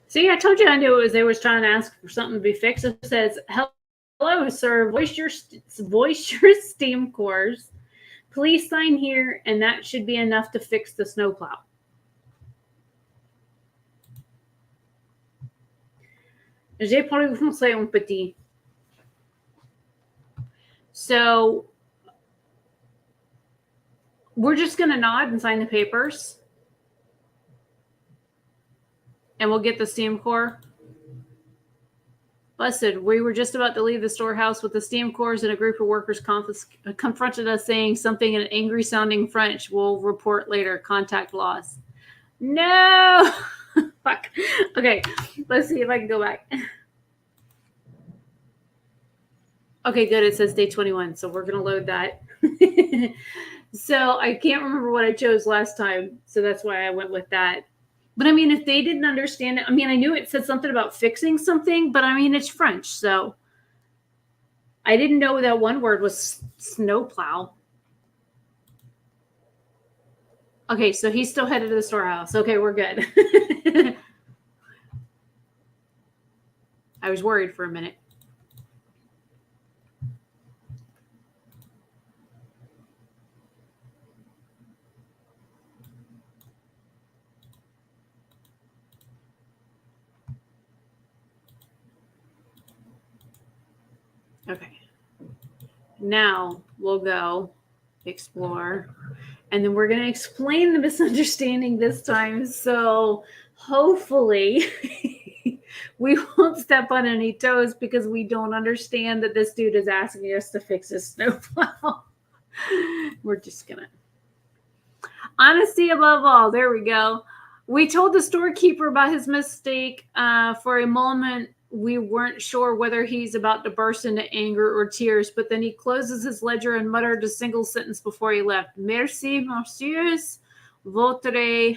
See, I told you I knew it was they was trying to ask for something to be fixed. It says, hello, sir, voice your steam cores. Please sign here, and that should be enough to fix the snowplow. J'ai parlé français un petit. So we're just going to nod and sign the papers. And we'll get the steam core. Blessed, we were just about to leave the storehouse with the steam cores, and a group of workers confronted us saying something in angry sounding French. We'll report later. Contact loss. No! Fuck. Okay, let's see if I can go back. Okay, good. It says day 21, so we're going to load that. So I can't remember what I chose last time, so that's why I went with that. But I mean, if they didn't understand it, I mean, I knew it said something about fixing something, but I mean, it's French. So I didn't know that one word was snowplow. Okay, so he's still headed to the storehouse. Okay, we're good. I was worried for a minute. Okay. Now we'll go explore, and then we're going to explain the misunderstanding this time. So hopefully we won't step on any toes because we don't understand that this dude is asking us to fix his snowplow. We're just going to. Honesty above all. There we go. We told the storekeeper about his mistake. For a moment, we weren't sure whether he's about to burst into anger or tears, but then he closes his ledger and muttered a single sentence before he left. Merci, messieurs. Votre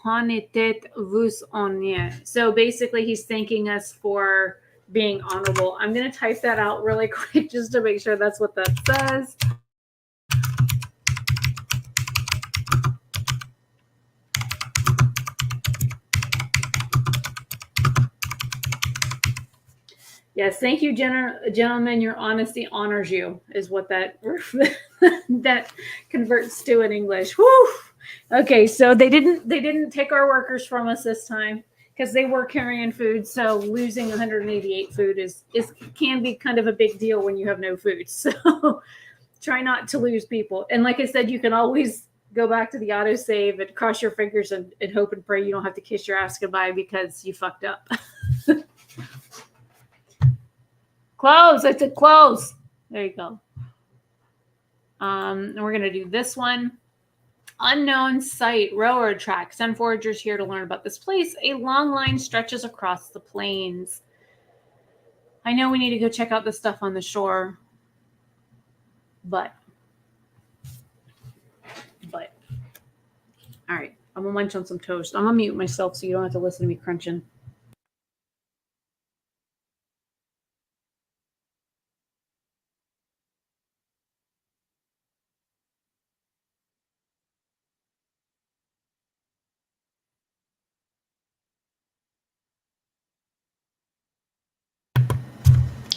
honnêteté vous ennuie. So basically, he's thanking us for being honorable. I'm going to type that out really quick just to make sure that's what that says. Yes, thank you, gentlemen. Your honesty honors you, is what that that converts to in English. Whew. Okay, so they didn't take our workers from us this time because they were carrying food. So losing 188 food is can be kind of a big deal when you have no food. So try not to lose people. And like I said, you can always go back to the autosave and cross your fingers and hope and pray you don't have to kiss your ass goodbye because you fucked up. Close. I said close. There you go. And we're going to do this one. Unknown site, railroad track. Send foragers here to learn about this place. A long line stretches across the plains. I know we need to go check out the stuff on the shore. But. All right. I'm going to munch on some toast. I'm going to mute myself so you don't have to listen to me crunching.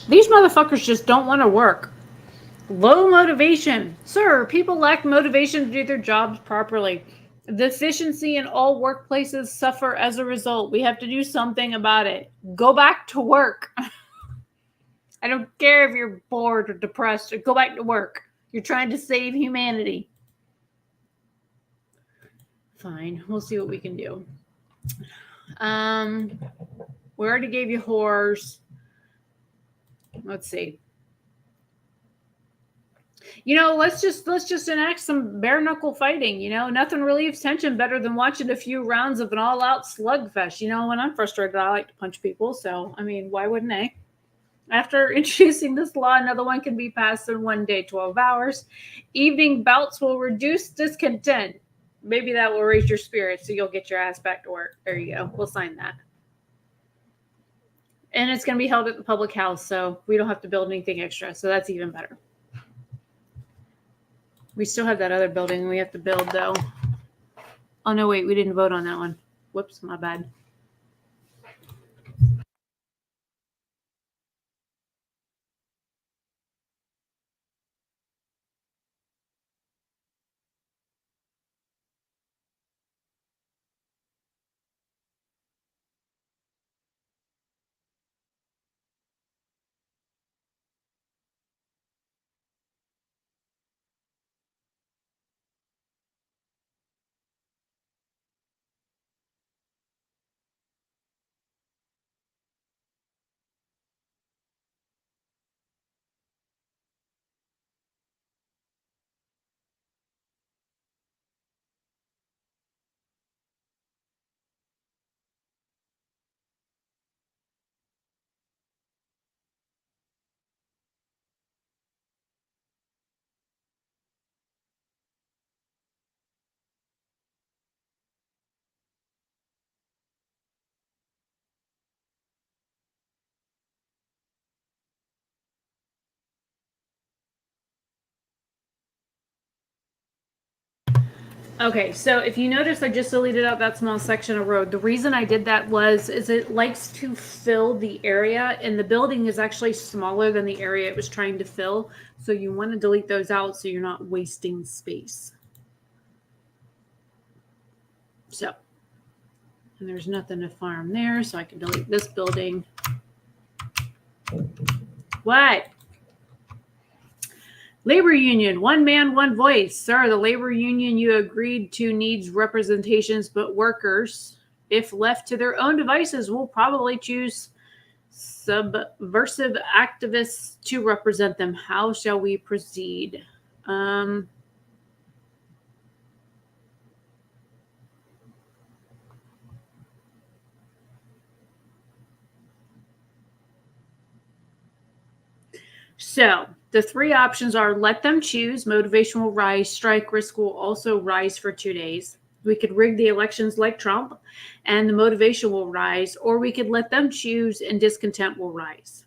These motherfuckers just don't want to work. Low motivation. Sir, people lack motivation to do their jobs properly. The efficiency in all workplaces suffer as a result. We have to do something about it. Go back to work. I don't care if you're bored or depressed. Go back to work. You're trying to save humanity. Fine. We'll see what we can do. We already gave you horrors. Let's see. Let's just enact some bare knuckle fighting. Nothing relieves tension better than watching a few rounds of an all out slugfest. When I'm frustrated, I like to punch people. So, why wouldn't I? After introducing this law, another one can be passed in one day, 12 hours. Evening bouts will reduce discontent. Maybe that will raise your spirits so you'll get your ass back to work. There you go. We'll sign that. And it's going to be held at the public house, so we don't have to build anything extra. So that's even better. We still have that other building we have to build, though. Oh, no, wait. We didn't vote on that one. Whoops, my bad. Okay, so if you notice, I just deleted out that small section of road. The reason I did that is it likes to fill the area, and the building is actually smaller than the area it was trying to fill. So you want to delete those out so you're not wasting space. So, and there's nothing to farm there, so I can delete this building. What? Labor union, one man, one voice. Sir, the labor union you agreed to needs representations, but workers, if left to their own devices, will probably choose subversive activists to represent them. How shall we proceed? So the three options are: let them choose, motivation will rise, strike risk will also rise for 2 days. We could rig the elections like Trump and the motivation will rise, or we could let them choose and discontent will rise.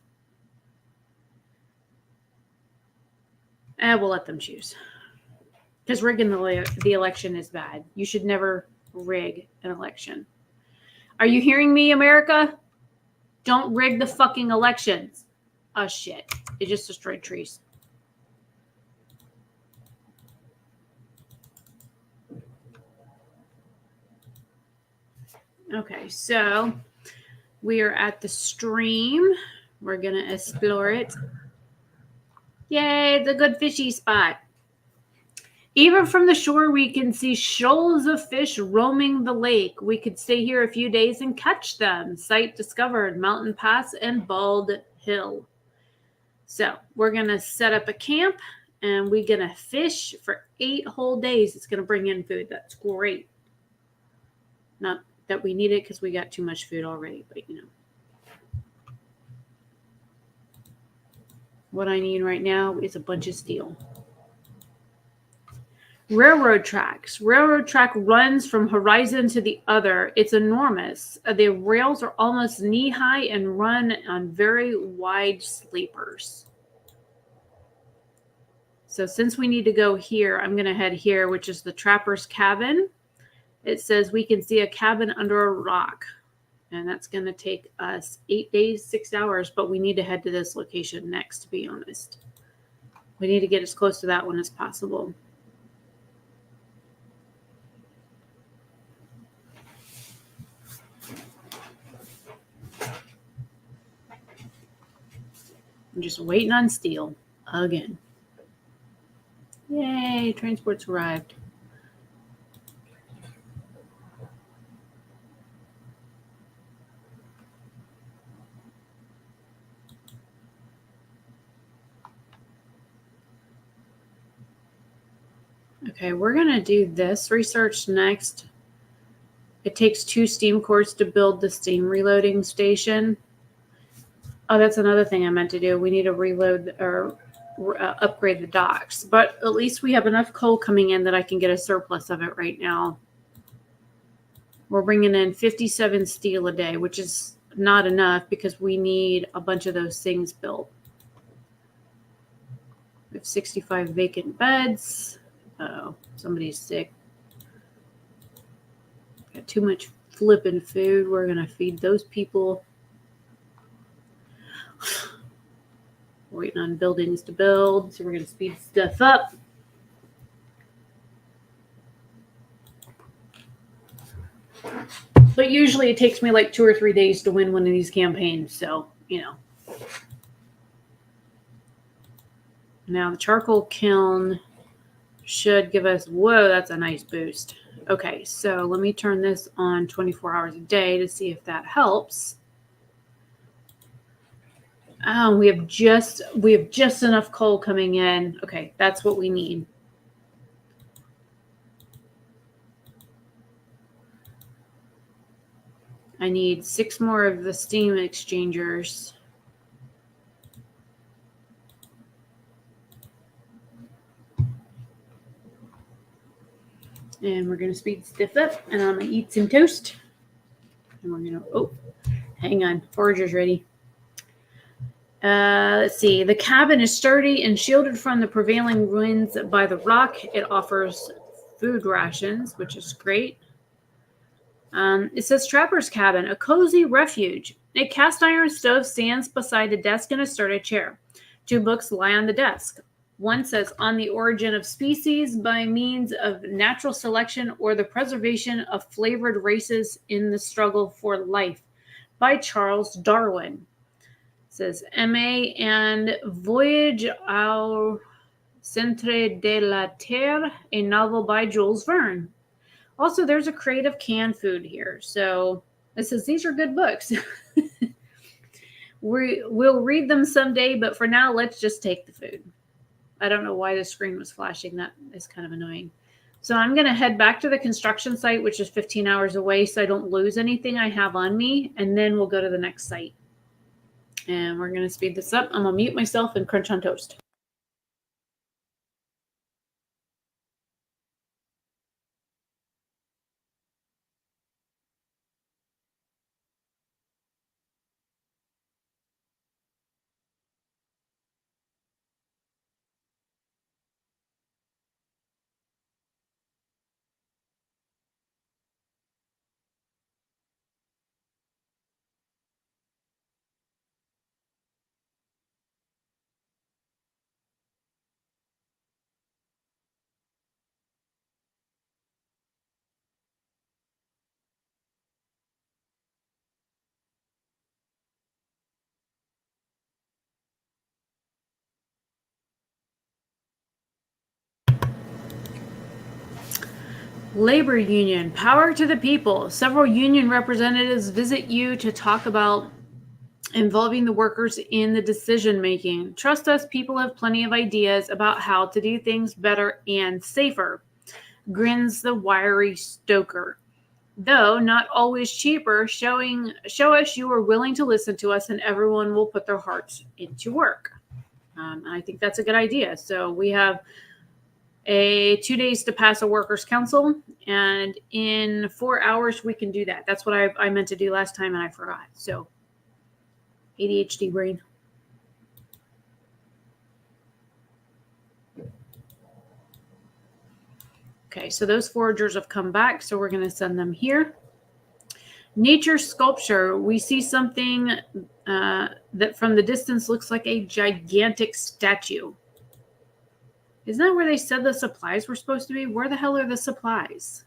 We'll let them choose. Because rigging the election is bad. You should never rig an election. Are you hearing me, America? Don't rig the fucking elections. Oh, shit. It just destroyed trees. Okay, so we are at the stream. We're going to explore it. Yay, it's a good fishy spot. Even from the shore, we can see shoals of fish roaming the lake. We could stay here a few days and catch them. Site discovered, Mountain Pass and Bald Hill. So we're going to set up a camp and we're going to fish for 8 whole days. It's going to bring in food. That's great. Not that we need it because we got too much food already, but you know. What I need right now is a bunch of steel. Railroad tracks. Railroad track runs from horizon to the other. It's enormous. The rails are almost knee-high and run on very wide sleepers. So since we need to go here, I'm going to head here, which is the Trapper's Cabin. It says we can see a cabin under a rock. And that's going to take us 8 days, 6 hours. But we need to head to this location next, to be honest. We need to get as close to that one as possible. I'm just waiting on steel again. Yay, transport's arrived. Okay, we're going to do this research next. It takes 2 steam cores to build the steam reloading station. Oh, that's another thing I meant to do. We need to reload or upgrade the docks. But at least we have enough coal coming in that I can get a surplus of it right now. We're bringing in 57 steel a day, which is not enough because we need a bunch of those things built. We have 65 vacant beds. Uh-oh, somebody's sick. Got too much flipping food. We're going to feed those people. We're waiting on buildings to build, so we're going to speed stuff up. But usually it takes me like 2 or 3 days to win one of these campaigns, so, you know. Now the charcoal kiln should give us, whoa, that's a nice boost. Okay, so let me turn this on 24 hours a day to see if that helps. Oh, we have just enough coal coming in. Okay, that's what we need. I need 6 more of the steam exchangers. And we're going to speed stuff up, and I'm going to eat some toast. And we're going to, oh, hang on, forager's ready. Let's see. The cabin is sturdy and shielded from the prevailing winds by the rock. It offers food rations, which is great. It says Trapper's Cabin, a cozy refuge. A cast iron stove stands beside a desk and a sturdy chair. 2 books lie on the desk. One says On the Origin of Species by Means of Natural Selection or the Preservation of Flavored Races in the Struggle for Life by Charles Darwin. It says M.A. and Voyage au Centre de la Terre, a novel by Jules Verne. Also, there's a crate of canned food here. So it says these are good books. We'll read them someday, but for now, let's just take the food. I don't know why the screen was flashing. That is kind of annoying. So I'm going to head back to the construction site, which is 15 hours away, so I don't lose anything I have on me. And then we'll go to the next site. And we're going to speed this up. I'm going to mute myself and crunch on toast. Labor union, power to the people. Several union representatives visit you to talk about involving the workers in the decision making. Trust us, people have plenty of ideas about how to do things better and safer. Grins the wiry stoker. Though not always cheaper, show us you are willing to listen to us, and everyone will put their hearts into work. I think that's a good idea. So we have 2 days to pass a workers' council, and in 4 hours we can do that. That's what I meant to do last time, and I forgot. So ADHD brain. Okay, so those foragers have come back, so we're going to send them here. Nature sculpture. We see something that from the distance looks like a gigantic statue. Isn't that where they said the supplies were supposed to be? Where the hell are the supplies?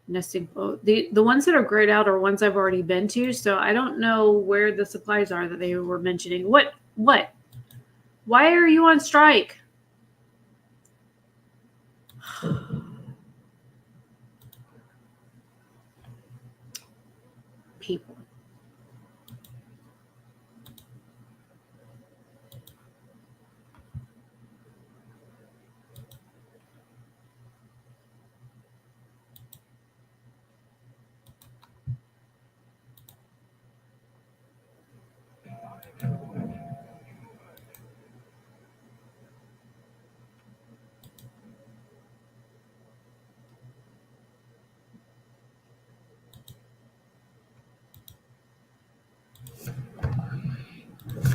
Nesting. Oh, the ones that are grayed out are ones I've already been to, so I don't know where the supplies are that they were mentioning. What? Why are you on strike? People.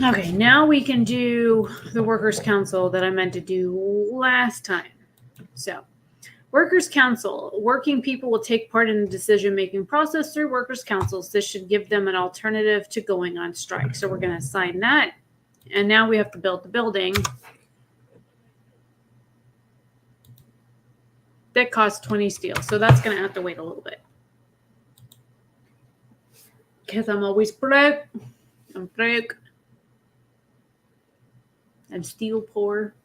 Okay, now we can do the workers' council that I meant to do last time. So, workers' council. Working people will take part in the decision-making process through workers' councils. This should give them an alternative to going on strike. So we're going to assign that. And now we have to build the building. That costs 20 steel. So that's going to have to wait a little bit. Because I'm always broke. I'm broke. I'm steel poor.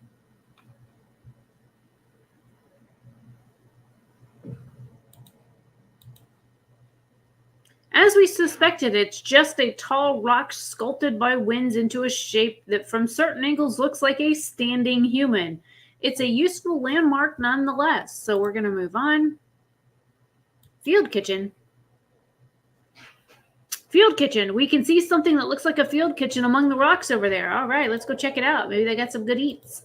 As we suspected, it's just a tall rock sculpted by winds into a shape that from certain angles looks like a standing human. It's a useful landmark nonetheless. So we're going to move on. Field kitchen. Field kitchen. We can see something that looks like a field kitchen among the rocks over there. All right, let's go check it out. Maybe they got some good eats.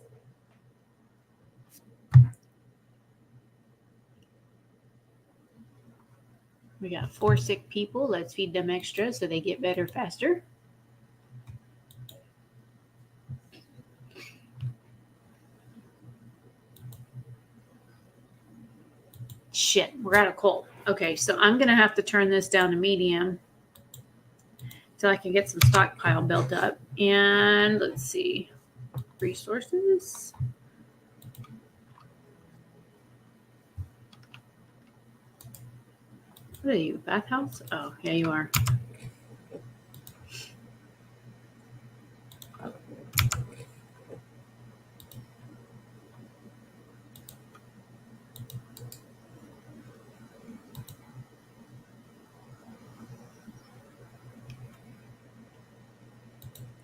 We got 4 sick people. Let's feed them extra so they get better faster. Shit, we're out of coal. Okay, so I'm going to have to turn this down to medium so I can get some stockpile built up. And let's see. Resources. What are you, bathhouse? Oh, yeah, you are.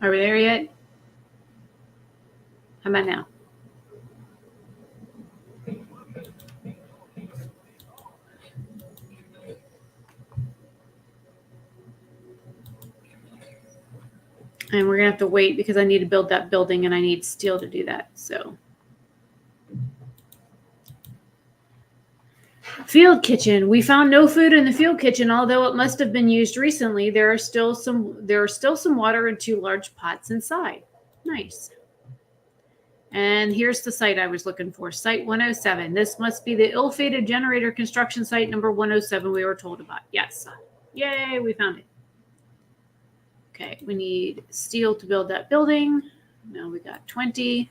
Are we there yet? How about now? And we're going to have to wait because I need to build that building and I need steel to do that. So, field kitchen. We found no food in the field kitchen, although it must have been used recently. There are still some water and 2 large pots inside. Nice. And here's the site I was looking for. Site 107. This must be the ill-fated generator construction site number 107 we were told about. Yes. Yay, we found it. Okay, we need steel to build that building. Now we got 20.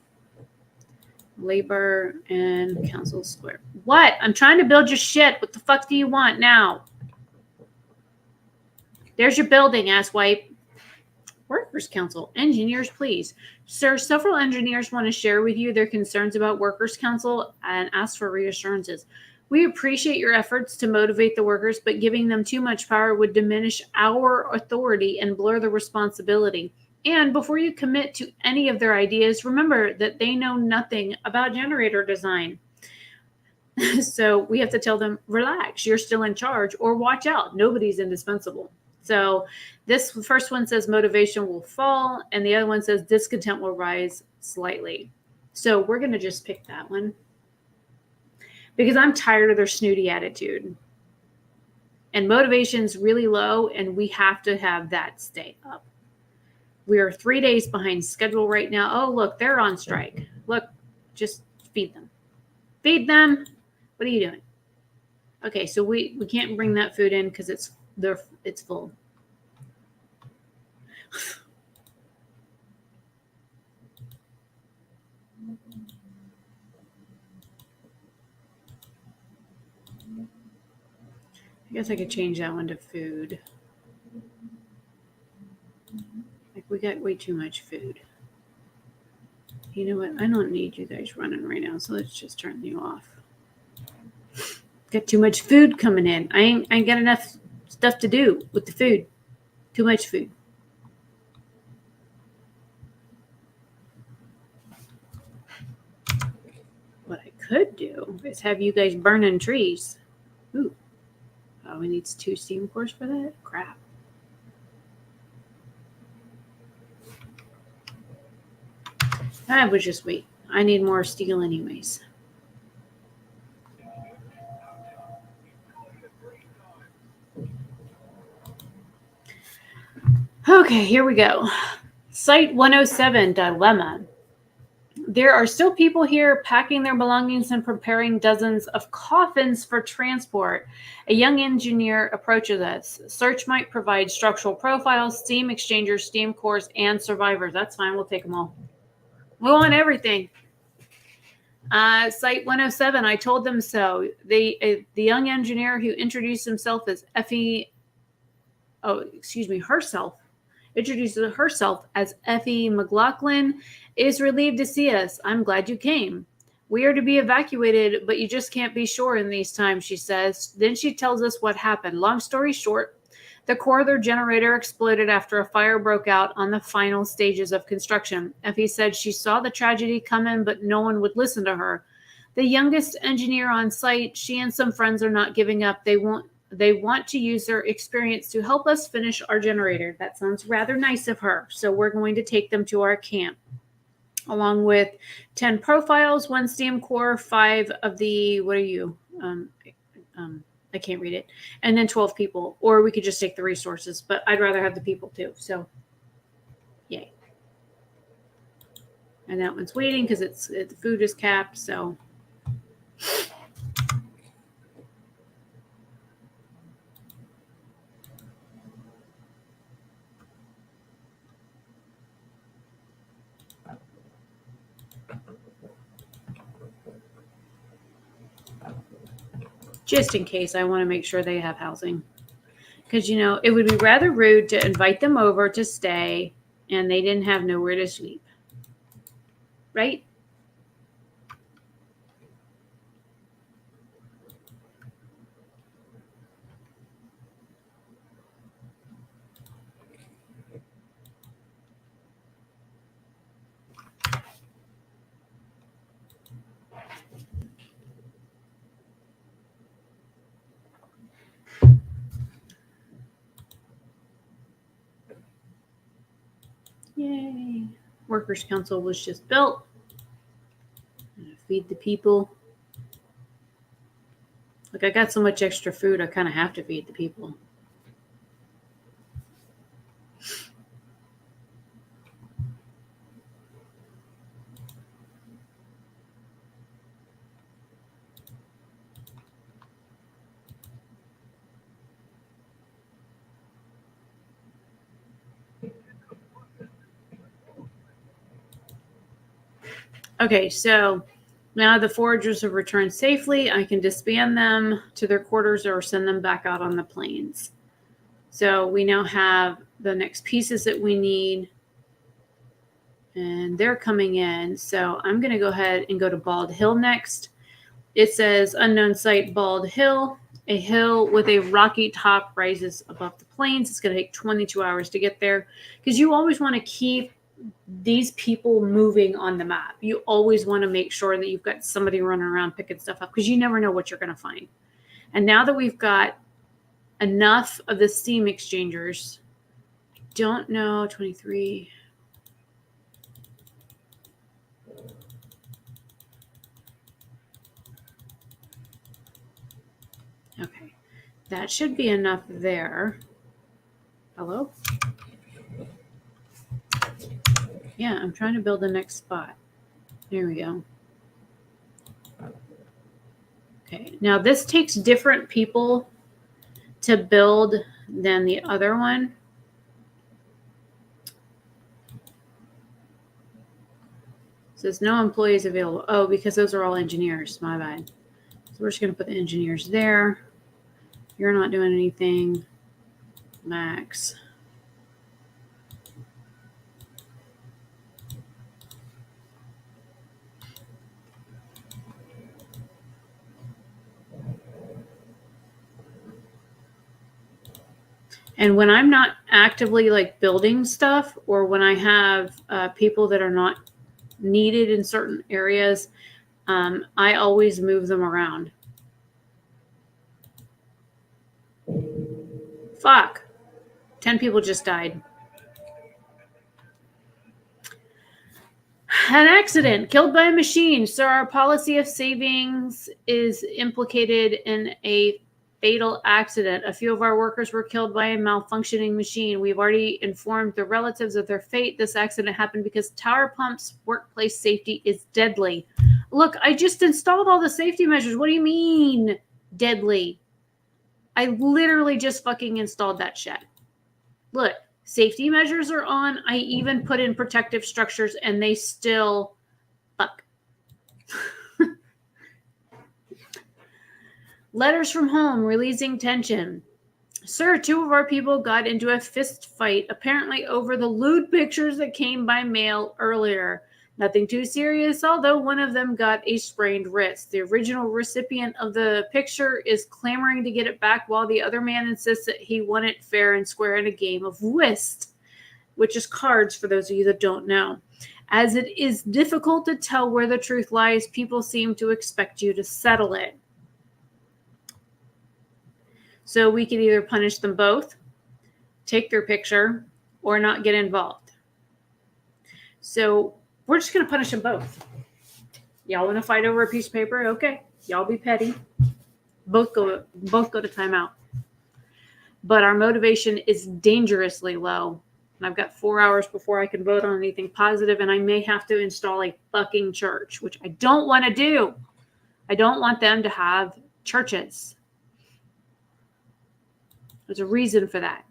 Labor and council square. What? I'm trying to build your shit. What the fuck do you want now? There's your building, asswipe. Workers' Council. Engineers, please. Sir, several engineers want to share with you their concerns about Workers' Council and ask for reassurances. We appreciate your efforts to motivate the workers, but giving them too much power would diminish our authority and blur the responsibility. And before you commit to any of their ideas, remember that they know nothing about generator design. So we have to tell them, relax, you're still in charge, or watch out, nobody's indispensable. So this first one says motivation will fall, and the other one says discontent will rise slightly. So we're going to just pick that one because I'm tired of their snooty attitude. And motivation's really low, and we have to have that stay up. We are 3 days behind schedule right now. Oh, look, they're on strike. Look, just feed them. Feed them. What are you doing? Okay, so we can't bring that food in because it's full. I guess I could change that one to food. Like, we got way too much food. You know what? I don't need you guys running right now, so let's just turn you off. Got too much food coming in. I ain't got enough stuff to do with the food. Too much food. What I could do is have you guys burning trees. Ooh. Oh, we need 2 steam cores for that? Crap. I would just wait. I need more steel anyways. Okay, here we go. Site 107 dilemma. There are still people here packing their belongings and preparing dozens of coffins for transport. A young engineer approaches us. Search might provide structural profiles, steam exchangers, steam cores, and survivors. That's fine. We'll take them all. We want everything. Site 107, I told them so. The young engineer who introduced himself as introduces herself as Effie McLaughlin, is relieved to see us. I'm glad you came. We are to be evacuated, but you just can't be sure in these times, she says. Then she tells us what happened. Long story short, the core of their generator exploded after a fire broke out on the final stages of construction. Effie said she saw the tragedy coming, but no one would listen to her. The youngest engineer on site, she and some friends are not giving up. They want to use their experience to help us finish our generator. That sounds rather nice of her. So we're going to take them to our camp, along with 10 profiles, 1 steam core, 5 of the, what are you? I can't read it. And then 12 people. Or we could just take the resources, but I'd rather have the people too. So, yay. And that one's waiting because the food is capped. So, just in case, I want to make sure they have housing. Because, it would be rather rude to invite them over to stay and they didn't have nowhere to sleep. Right? Yay. Workers' Council was just built. Feed the people. Like, I got so much extra food, I kind of have to feed the people. Okay, so now the foragers have returned safely. I can disband them to their quarters or send them back out on the plains. So we now have the next pieces that we need, and they're coming in. So I'm going to go ahead and go to Bald Hill next. It says unknown site, Bald Hill. A hill with a rocky top rises above the plains. It's going to take 22 hours to get there, because you always want to keep these people moving on the map. You always want to make sure that you've got somebody running around picking stuff up, because you never know what you're going to find. And now that we've got enough of the steam exchangers, I don't know, 23. Okay, that should be enough there. Hello? Yeah, I'm trying to build the next spot. There we go. Okay, now this takes different people to build than the other one. It says no employees available. Oh, because those are all engineers. My bad. So we're just going to put the engineers there. You're not doing anything. Max. And when I'm not actively like building stuff, or when I have people that are not needed in certain areas, I always move them around. Fuck. 10 people just died. An accident, killed by a machine. So our policy of savings is implicated in a fatal accident. A few of our workers were killed by a malfunctioning machine. We've already informed the relatives of their fate. This accident happened because Tower Pump's workplace safety is deadly. Look, I just installed all the safety measures. What do you mean deadly? I literally just fucking installed that shit. Look, safety measures are on. I even put in protective structures, and they still fuck. Letters from home, releasing tension. Sir, 2 of our people got into a fist fight, apparently over the lewd pictures that came by mail earlier. Nothing too serious, although one of them got a sprained wrist. The original recipient of the picture is clamoring to get it back, while the other man insists that he won it fair and square in a game of whist, which is cards for those of you that don't know. As it is difficult to tell where the truth lies, people seem to expect you to settle it. So we could either punish them both, take their picture, or not get involved. So we're just going to punish them both. Y'all want to fight over a piece of paper? Okay. Y'all be petty. Both go to timeout. But our motivation is dangerously low. And I've got 4 hours before I can vote on anything positive, and I may have to install a fucking church, which I don't want to do. I don't want them to have churches. There's a reason for that.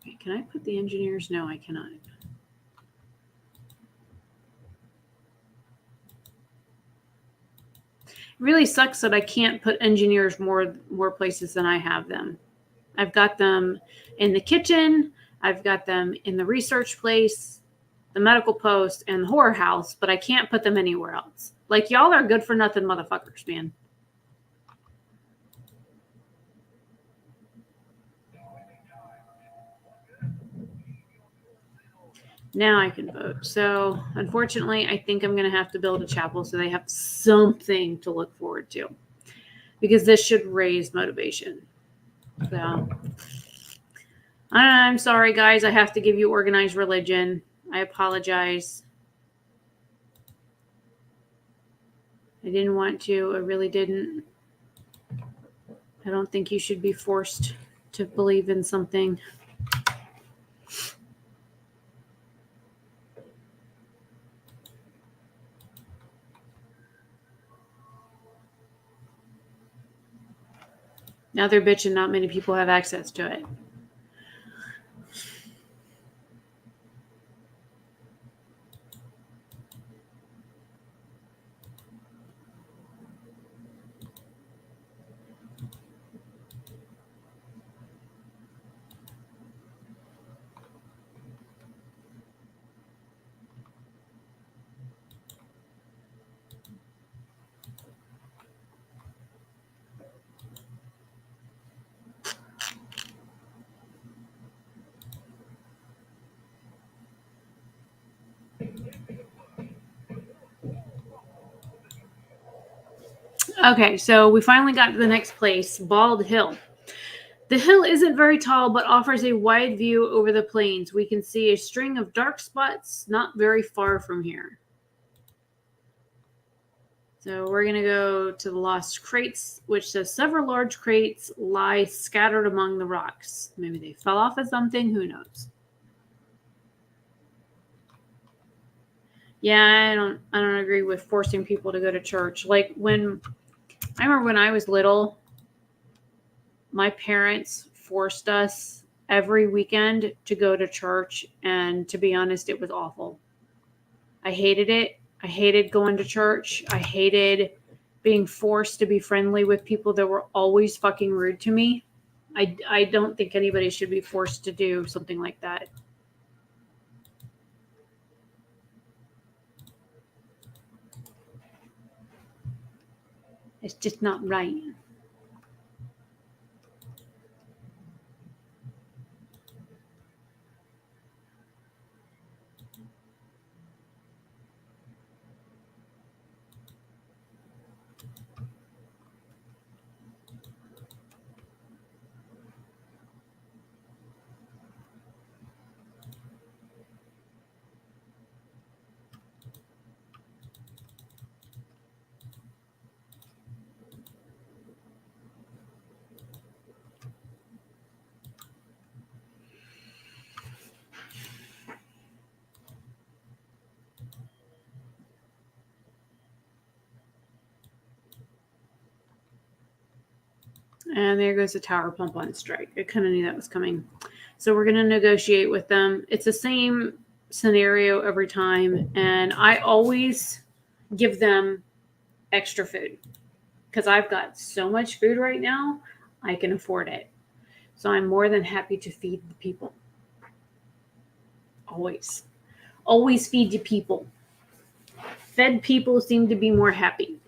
Okay, can I put the engineers? No, I cannot. It really sucks that I can't put engineers more places than I have them. I've got them in the kitchen. I've got them in the research place, the medical post, and the horror house, but I can't put them anywhere else. Like, y'all are good for nothing motherfuckers, man. Now I can vote. So, unfortunately, I think I'm going to have to build a chapel so they have something to look forward to, because this should raise motivation. So, I'm sorry, guys. I have to give you organized religion. I apologize. I didn't want to. I really didn't. I don't think you should be forced to believe in something. Now they're bitching not many people have access to it. Okay, so we finally got to the next place, Bald Hill. The hill isn't very tall, but offers a wide view over the plains. We can see a string of dark spots not very far from here. So we're going to go to the Lost Crates, which says several large crates lie scattered among the rocks. Maybe they fell off of something. Who knows? Yeah, I don't agree with forcing people to go to church. Like I remember when I was little, my parents forced us every weekend to go to church, and to be honest, it was awful. I hated it. I hated going to church. I hated being forced to be friendly with people that were always fucking rude to me. I don't think anybody should be forced to do something like that. It's just not right. And there goes the tower pump on strike. I kind of knew that was coming. So we're going to negotiate with them. It's the same scenario every time. And I always give them extra food because I've got so much food right now, I can afford it. So I'm more than happy to feed the people. Always. Always feed the people. Fed people seem to be more happy.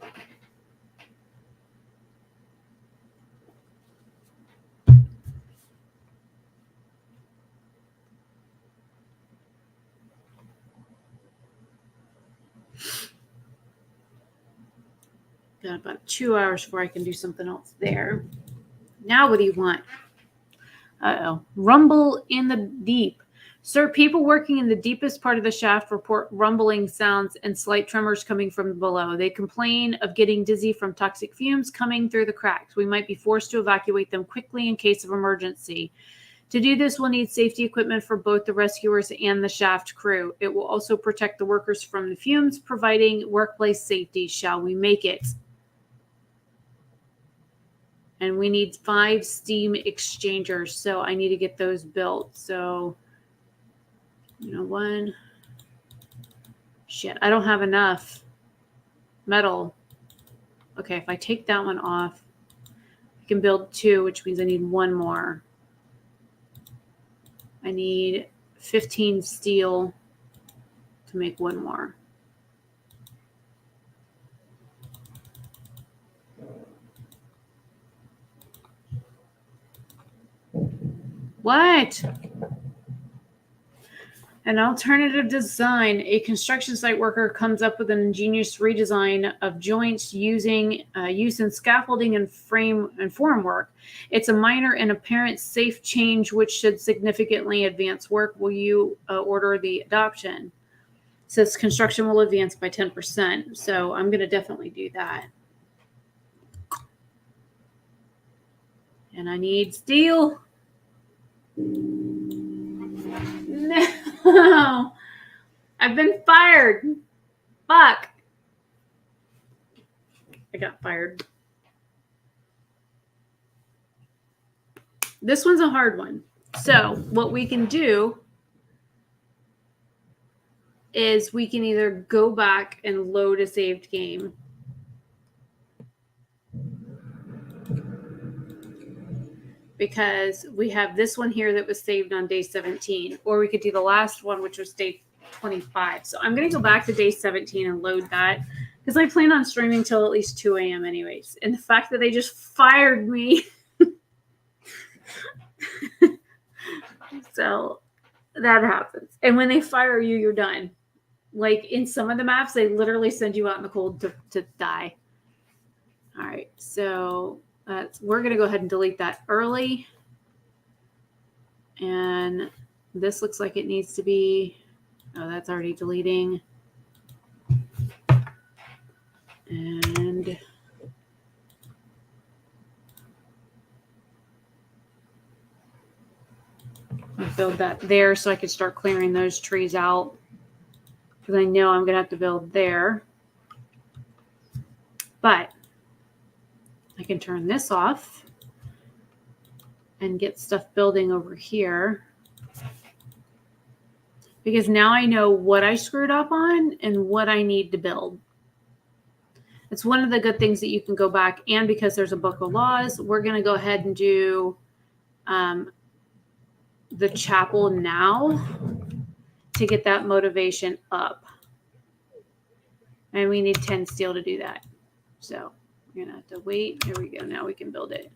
Got about 2 hours before I can do something else there. Now what do you want? Uh-oh. Rumble in the deep. Sir, people working in the deepest part of the shaft report rumbling sounds and slight tremors coming from below. They complain of getting dizzy from toxic fumes coming through the cracks. We might be forced to evacuate them quickly in case of emergency. To do this, we'll need safety equipment for both the rescuers and the shaft crew. It will also protect the workers from the fumes, providing workplace safety. Shall we make it? And we need 5 steam exchangers, so I need to get those built. So, one. Shit, I don't have enough metal. Okay, if I take that one off, I can build 2, which means I need 1 more. I need 15 steel to make 1 more. What? An alternative design. A construction site worker comes up with an ingenious redesign of joints using use in scaffolding and frame and formwork. It's a minor and apparent safe change which should significantly advance work. Will you order the adoption? It says construction will advance by 10%. So I'm going to definitely do that. And I need steel. No. I've been fired. Fuck. I got fired. This one's a hard one. So what we can do is we can either go back and load a saved game. Because we have this one here that was saved on day 17. Or we could do the last one, which was day 25. So I'm going to go back to day 17 and load that. Because I plan on streaming till at least 2 a.m. anyways. And the fact that they just fired me. So that happens. And when they fire you, you're done. Like in some of the maps, they literally send you out in the cold to die. All right, so we're going to go ahead and delete that early. And this looks like it needs to be, oh, that's already deleting. And I build that there so I can start clearing those trees out, because I know I'm going to have to build there. But I can turn this off and get stuff building over here, because now I know what I screwed up on and what I need to build. It's one of the good things that you can go back, and because there's a book of laws, we're going to go ahead and do the chapel now to get that motivation up. And we need 10 steel to do that. So we're going to have to wait. There we go. Now we can build it.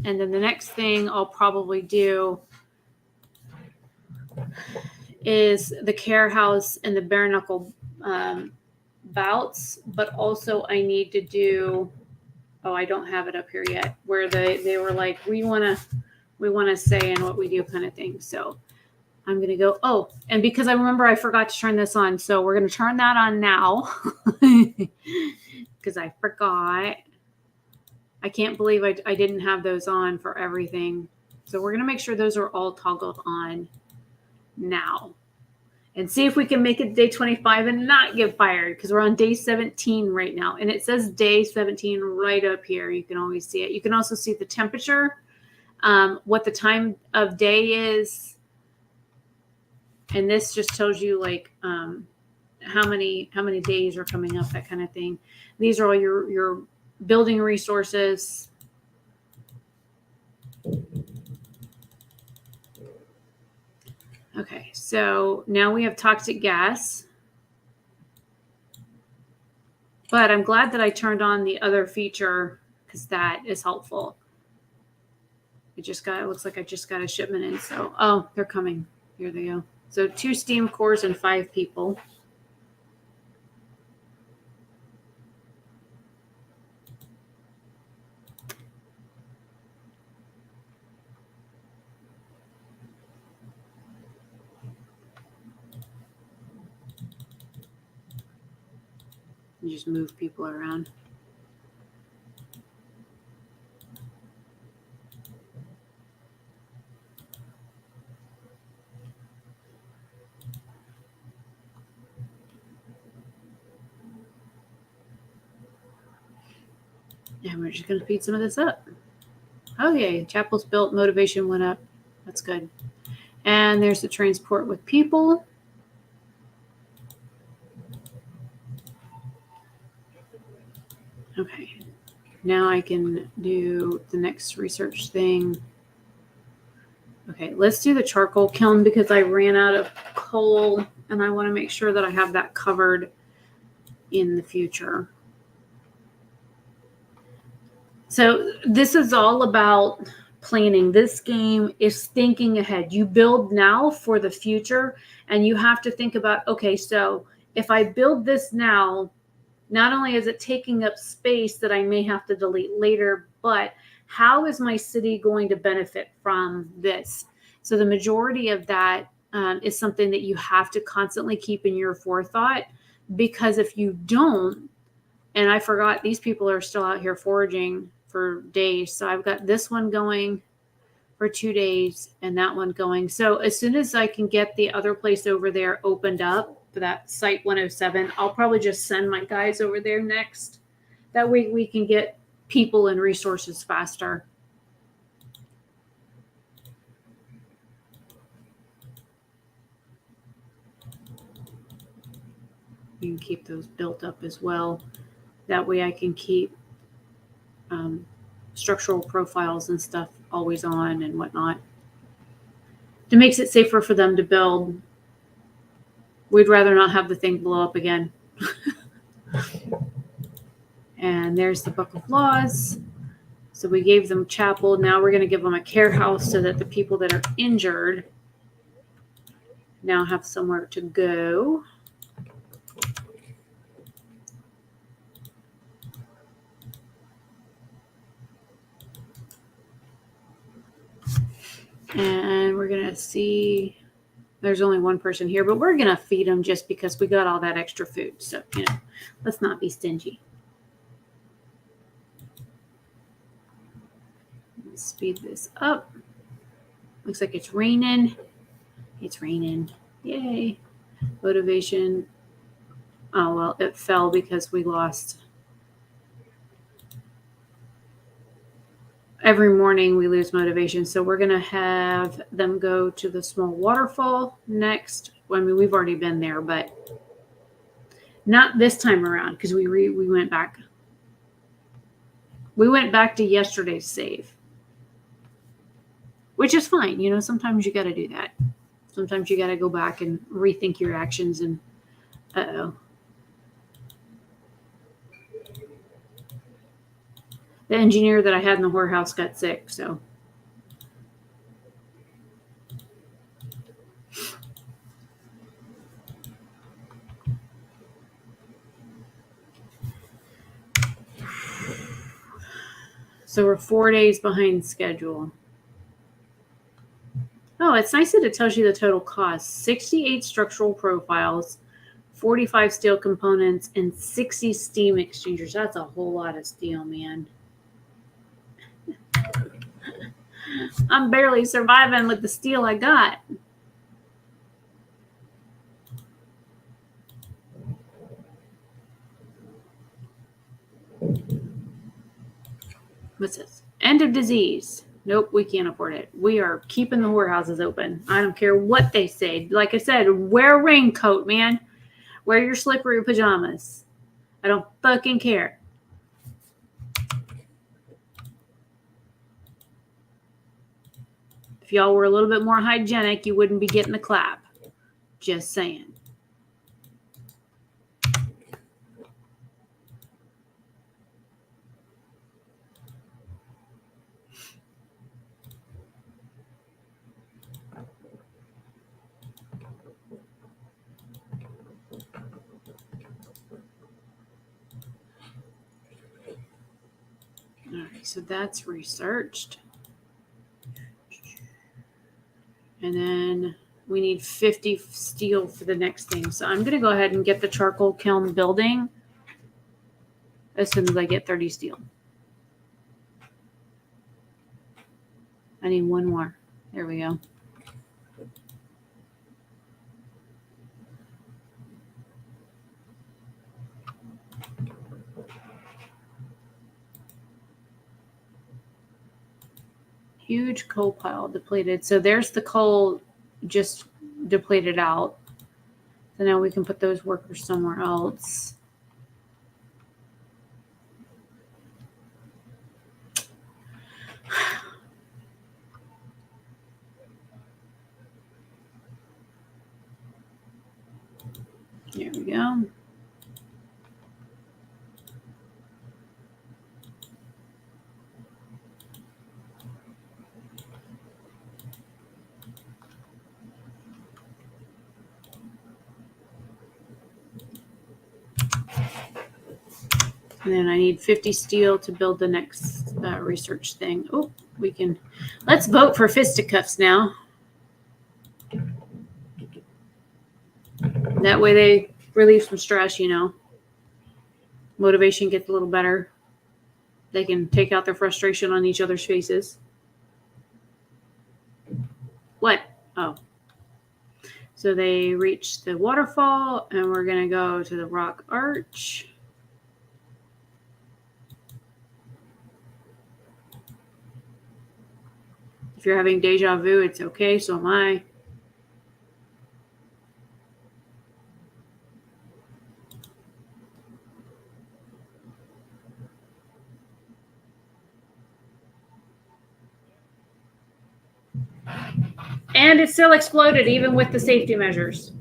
And then the next thing I'll probably do is the care house and the bare knuckle bouts. But also I need to do, oh, I don't have it up here yet, where they were like, we want to say in what we do kind of thing. So I'm going to go, oh, and because I remember I forgot to turn this on. So we're going to turn that on now because I forgot. I can't believe I didn't have those on for everything. So we're going to make sure those are all toggled on now and see if we can make it day 25 and not get fired, because we're on day 17 right now. And it says day 17 right up here. You can always see it. You can also see the temperature, what the time of day is. And this just tells you like how many days are coming up, that kind of thing. These are all your building resources. Okay, so now we have toxic gas. But I'm glad that I turned on the other feature, because that is helpful. It looks like I just got a shipment in. So, oh, they're coming. Here they go. So 2 steam cores and 5 people. You just move people around. And we're just going to speed some of this up. Okay, chapel's built, motivation went up. That's good. And there's the transport with people. Okay, now I can do the next research thing. Okay, let's do the charcoal kiln, because I ran out of coal and I want to make sure that I have that covered in the future. So this is all about planning. This game is thinking ahead. You build now for the future, and you have to think about, okay, so if I build this now, not only is it taking up space that I may have to delete later, but how is my city going to benefit from this? So the majority of that is something that you have to constantly keep in your forethought, because if you don't, and I forgot, these people are still out here foraging for days. So I've got this one going for 2 days and that one going. So as soon as I can get the other place over there opened up, for that site 107, I'll probably just send my guys over there next. That way we can get people and resources faster. You can keep those built up as well. That way I can keep structural profiles and stuff always on and whatnot. It makes it safer for them to build. We'd rather not have the thing blow up again. And there's the Book of Laws. So we gave them chapel. Now we're going to give them a care house so that the people that are injured now have somewhere to go. And we're going to see, there's only one person here, but we're going to feed them just because we got all that extra food. So, you know, let's not be stingy. Let's speed this up. Looks like it's raining. It's raining. Yay. Motivation. Oh, well, it fell because we lost. Every morning we lose motivation. So we're going to have them go to the small waterfall next. Well, I mean, we've already been there, but not this time around because we went back. We went back to yesterday's save, which is fine. You know, sometimes you got to do that. Sometimes you got to go back and rethink your actions and, uh-oh. The engineer that I had in the warehouse got sick, so. So we're 4 days behind schedule. Oh, it's nice that it tells you the total cost. 68 structural profiles, 45 steel components, and 60 steam exchangers. That's a whole lot of steel, man. I'm barely surviving with the steel I got. What's this? End of disease. Nope, we can't afford it. We are keeping the warehouses open. I don't care what they say. Like I said, wear a raincoat, man. Wear your slippery pajamas. I don't fucking care. If y'all were a little bit more hygienic, you wouldn't be getting the clap. Just saying. All right, so that's researched. And then we need 50 steel for the next thing. So I'm going to go ahead and get the charcoal kiln building as soon as I get 30 steel. I need one more. There we go. Huge coal pile depleted. So there's the coal just depleted out. So now we can put those workers somewhere else. There we go. And then I need 50 steel to build the next research thing. Oh, we can. Let's vote for fisticuffs now. That way they relieve some stress, you know. Motivation gets a little better. They can take out their frustration on each other's faces. What? Oh. So they reach the waterfall, and we're going to go to the rock arch. If you're having deja vu, it's okay. So am I. And it still exploded, even with the safety measures.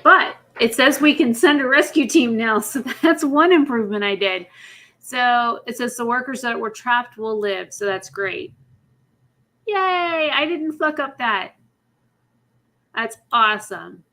But it says we can send a rescue team now. So that's one improvement I did. So it says the workers that were trapped will live. So that's great. Yay! I didn't fuck up that. That's awesome.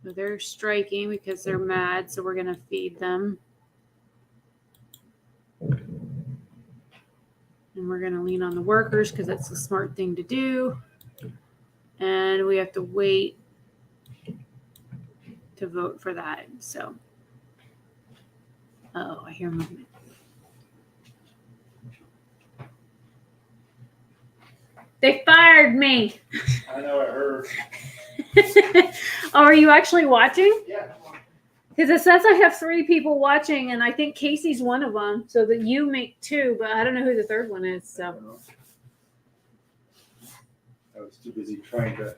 So they're striking because they're mad, so we're going to feed them. And we're going to lean on the workers because that's the smart thing to do. And we have to wait to vote for that. So, oh, I hear movement. They fired me. I know, I heard. Oh, are you actually watching? Yeah. Because it says I have 3 people watching, and I think Casey's one of them. So that you make 2, but I don't know who the third one is. So I was too busy trying to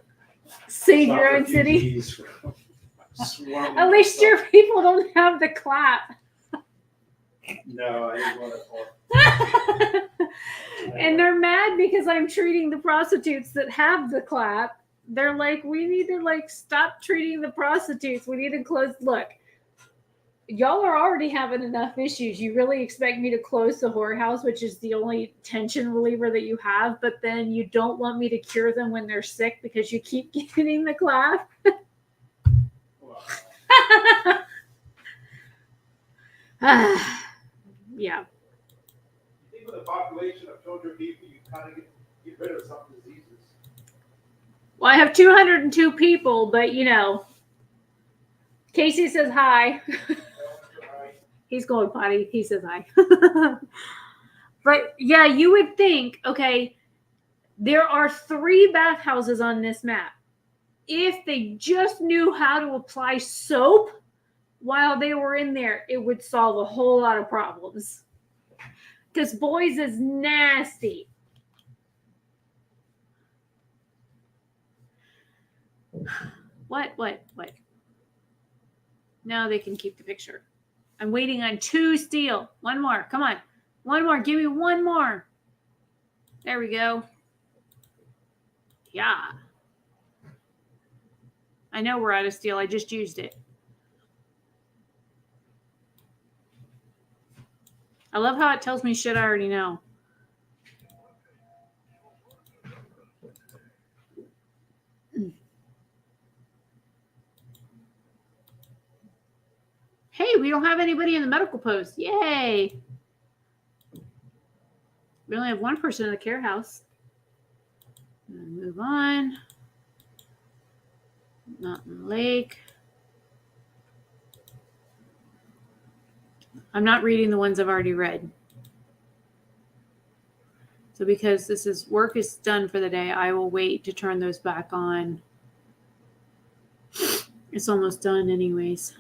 save your own city. At least your people don't have the clap. No, I didn't want to. And they're mad because I'm treating the prostitutes that have the clap. They're like, we need to stop treating the prostitutes. We need to close. Look, y'all are already having enough issues. You really expect me to close the whorehouse, which is the only tension reliever that you have, but then you don't want me to cure them when they're sick because you keep getting the clap. Yeah. I think with a population of 200 people, you kind of get rid of some diseases. Well, I have 202 people, but Casey says hi. He's going potty. He says hi. But yeah, you would think, okay, there are 3 bathhouses on this map. If they just knew how to apply soap while they were in there, it would solve a whole lot of problems. Because boys is nasty. What? Now they can keep the picture. I'm waiting on 2 steel. 1 more. Come on. 1 more. Give me 1 more. There we go. Yeah. I know we're out of steel. I just used it. I love how it tells me shit I already know. Hey, we don't have anybody in the medical post. Yay. We only have 1 person in the care house. Move on. Mountain Lake. I'm not reading the ones I've already read. So because this is work is done for the day, I will wait to turn those back on. It's almost done anyways.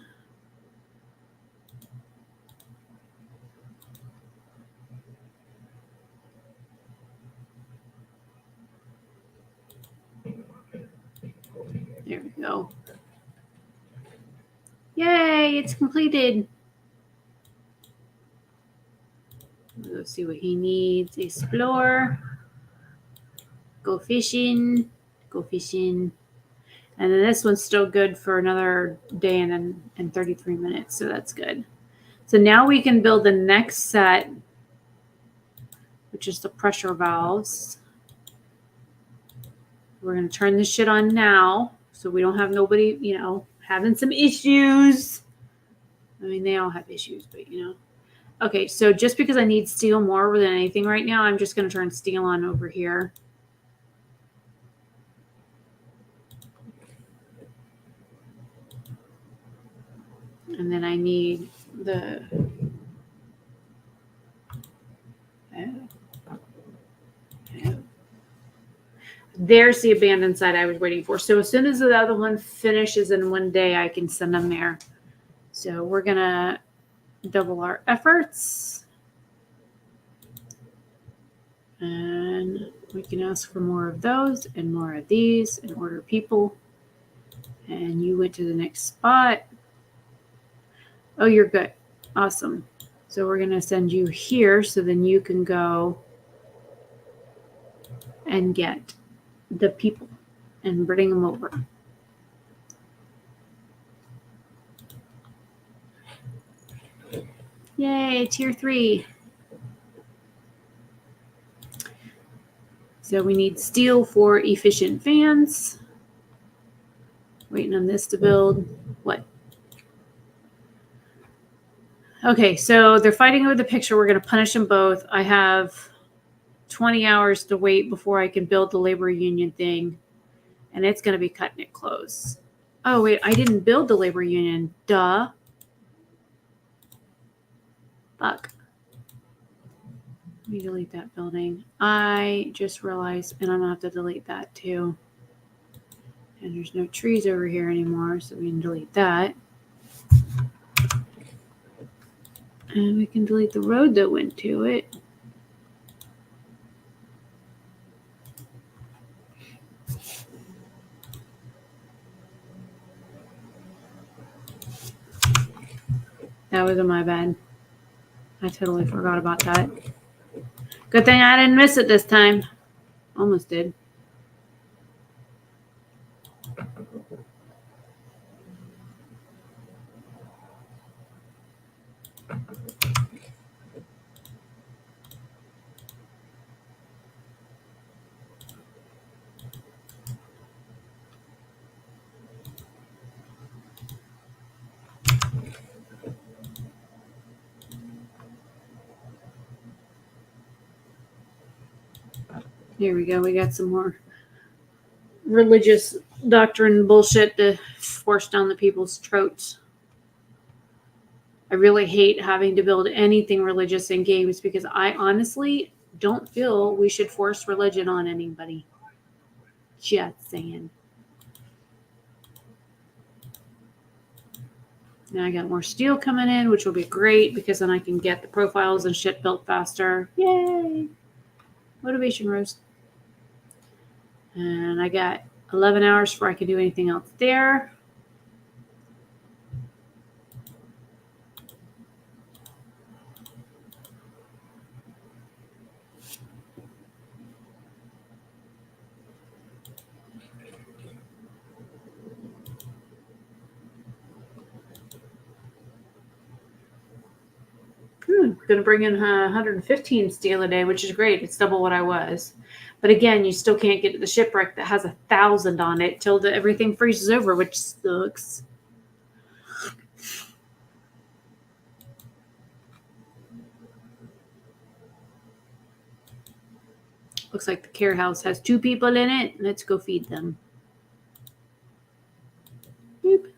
There we go. Yay, it's completed. Let's see what he needs. Explore. Go fishing. Go fishing. And then this one's still good for another day and 33 minutes. So that's good. So now we can build the next set, which is the pressure valves. We're going to turn this shit on now so we don't have nobody, having some issues. I mean, they all have issues, but Okay, so just because I need steel more than anything right now, I'm just going to turn steel on over here. And then I need the... There's the abandoned site I was waiting for. So as soon as the other one finishes in 1 day, I can send them there. So we're going to double our efforts. And we can ask for more of those and more of these and order people. And you went to the next spot. Oh, you're good. Awesome. So we're going to send you here so then you can go and get the people and bring them over. Yay, tier 3. So we need steel for efficient fans. Waiting on this to build. What? Okay, so they're fighting over the picture. We're going to punish them both. I have 20 hours to wait before I can build the labor union thing. And it's going to be cutting it close. Oh, wait, I didn't build the labor union. Duh. Fuck. Let me delete that building. I just realized, and I'm going to have to delete that too. And there's no trees over here anymore, so we can delete that. And we can delete the road that went to it. That was my bad. I totally forgot about that. Good thing I didn't miss it this time. Almost did. Here we go. We got some more religious doctrine bullshit to force down the people's throats. I really hate having to build anything religious in games because I honestly don't feel we should force religion on anybody. Just saying. Now I got more steel coming in, which will be great because then I can get the profiles and shit built faster. Yay! Motivation roast. And I got 11 hours before I can do anything else there. Going to bring in 115 steel a day, which is great. It's double what I was. But again, you still can't get to the shipwreck that has 1,000 on it till everything freezes over, which sucks. Looks like the care house has 2 people in it. Let's go feed them. Boop.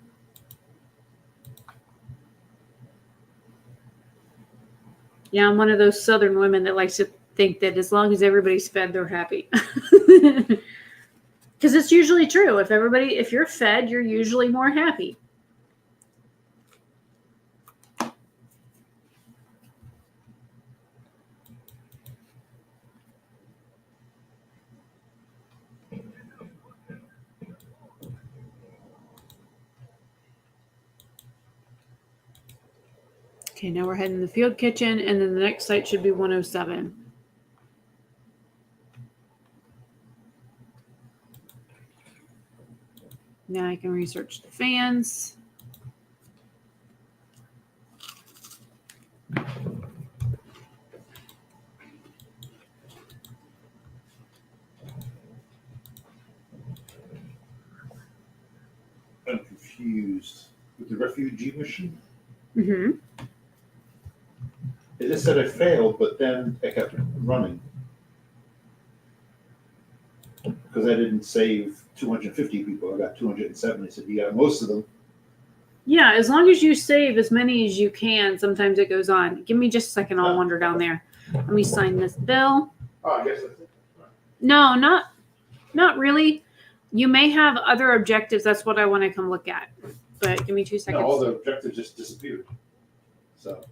Yeah, I'm one of those Southern women that likes to think that as long as everybody's fed, they're happy. Because it's usually true. If you're fed, you're usually more happy. Okay, now we're heading to the field kitchen, and then the next site should be 107. Now I can research the fans. I'm confused with the refugee mission. Mm-hmm. It just said I failed, but then I kept running. Because I didn't save 250 people. I got 270. I said, you got most of them. Yeah, as long as you save as many as you can, sometimes it goes on. Give me just a second. I'll wander down there. Let me sign this bill. Oh, I guess that's it. No, not really. You may have other objectives. That's what I want to come look at. But give me 2 seconds. No, all the objectives just disappeared. So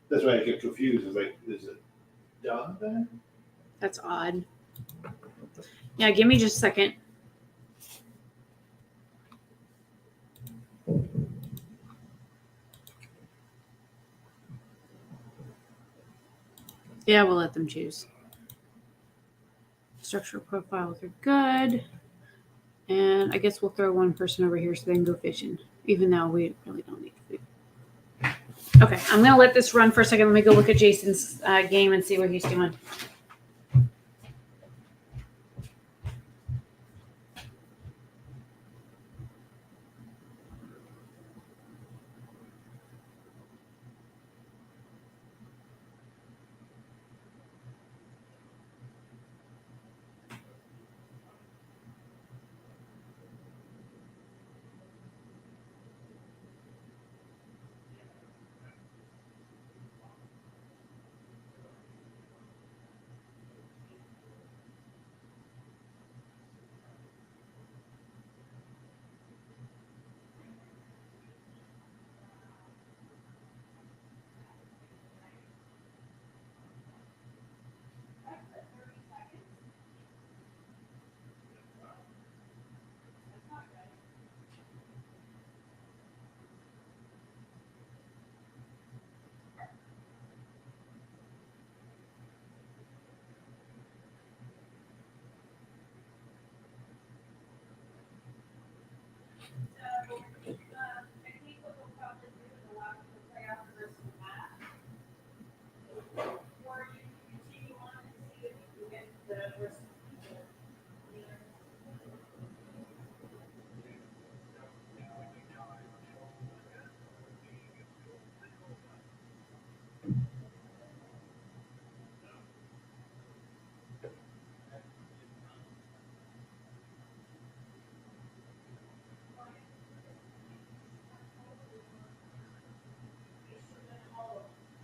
that's why I get confused. It's like, is it done then? That's odd. Yeah, give me just a second. Yeah, we'll let them choose. Structural profiles are good. And I guess we'll throw one person over here so they can go fishing, even though we really don't need food. Okay, I'm going to let this run for a second. Let me go look at Jason's game and see what he's doing.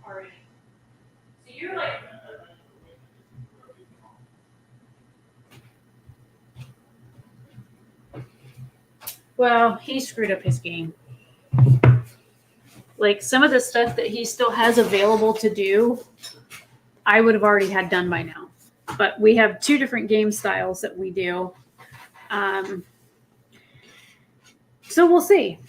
already. So you're like, well, he screwed up his game. Like some of the stuff that he still has available to do, I would have already had done by now. But we have two different game styles that we do. So we'll see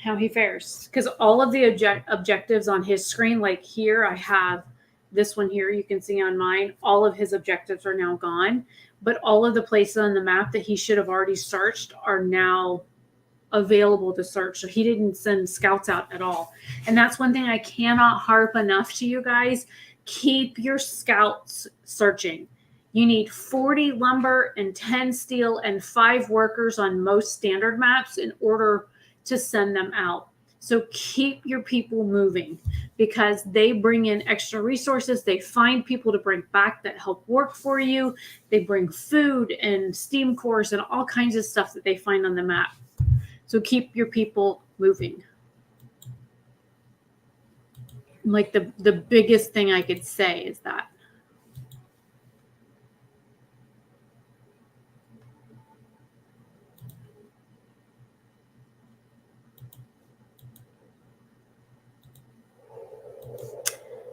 how he fares. Because all of the objectives on his screen, like here, I have this one here you can see on mine. All of his objectives are now gone. But all of the places on the map that he should have already searched are now available to search. So he didn't send scouts out at all. And that's one thing I cannot harp enough to you guys. Keep your scouts searching. You need 40 lumber and 10 steel and 5 workers on most standard maps in order to send them out. So keep your people moving because they bring in extra resources. They find people to bring back that help work for you. They bring food and steam cores and all kinds of stuff that they find on the map. So keep your people moving. Like the biggest thing I could say is that.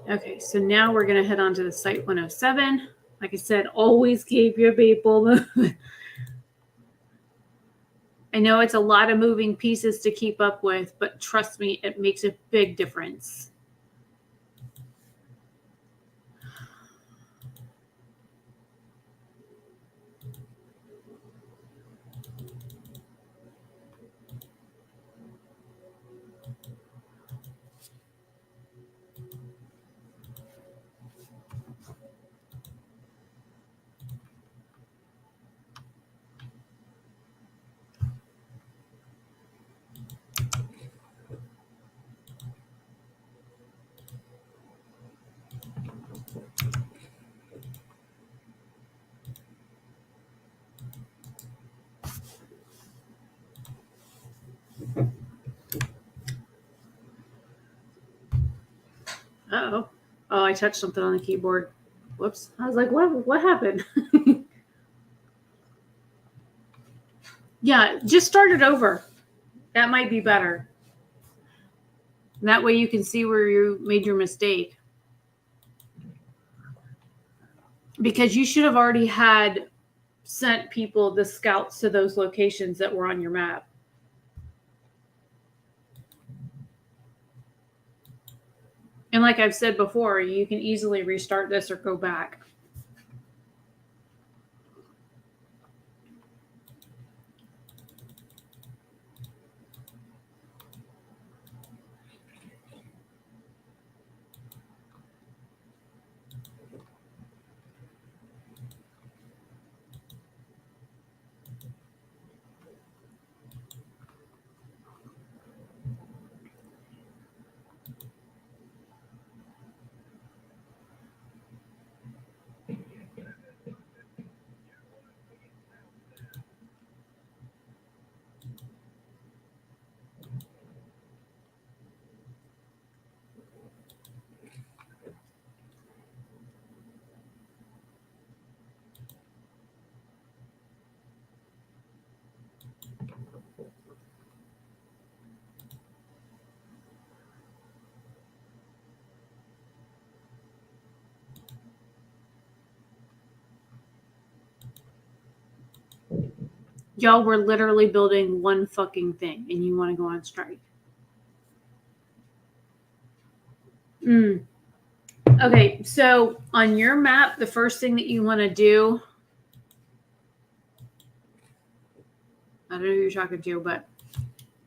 Okay, so now we're going to head on to the Site 107. Like I said, always keep your people moving. I know it's a lot of moving pieces to keep up with, but trust me, it makes a big difference. Uh-oh. Oh, I touched something on the keyboard. Whoops. I was like, what happened? Yeah, just start it over. That might be better. That way you can see where you made your mistake. Because you should have already had sent people, the scouts, to those locations that were on your map. And like I've said before, you can easily restart this or go back. Y'all were literally building one fucking thing and you want to go on strike. Okay, so on your map, the first thing that you want to do, I don't know who you're talking to, but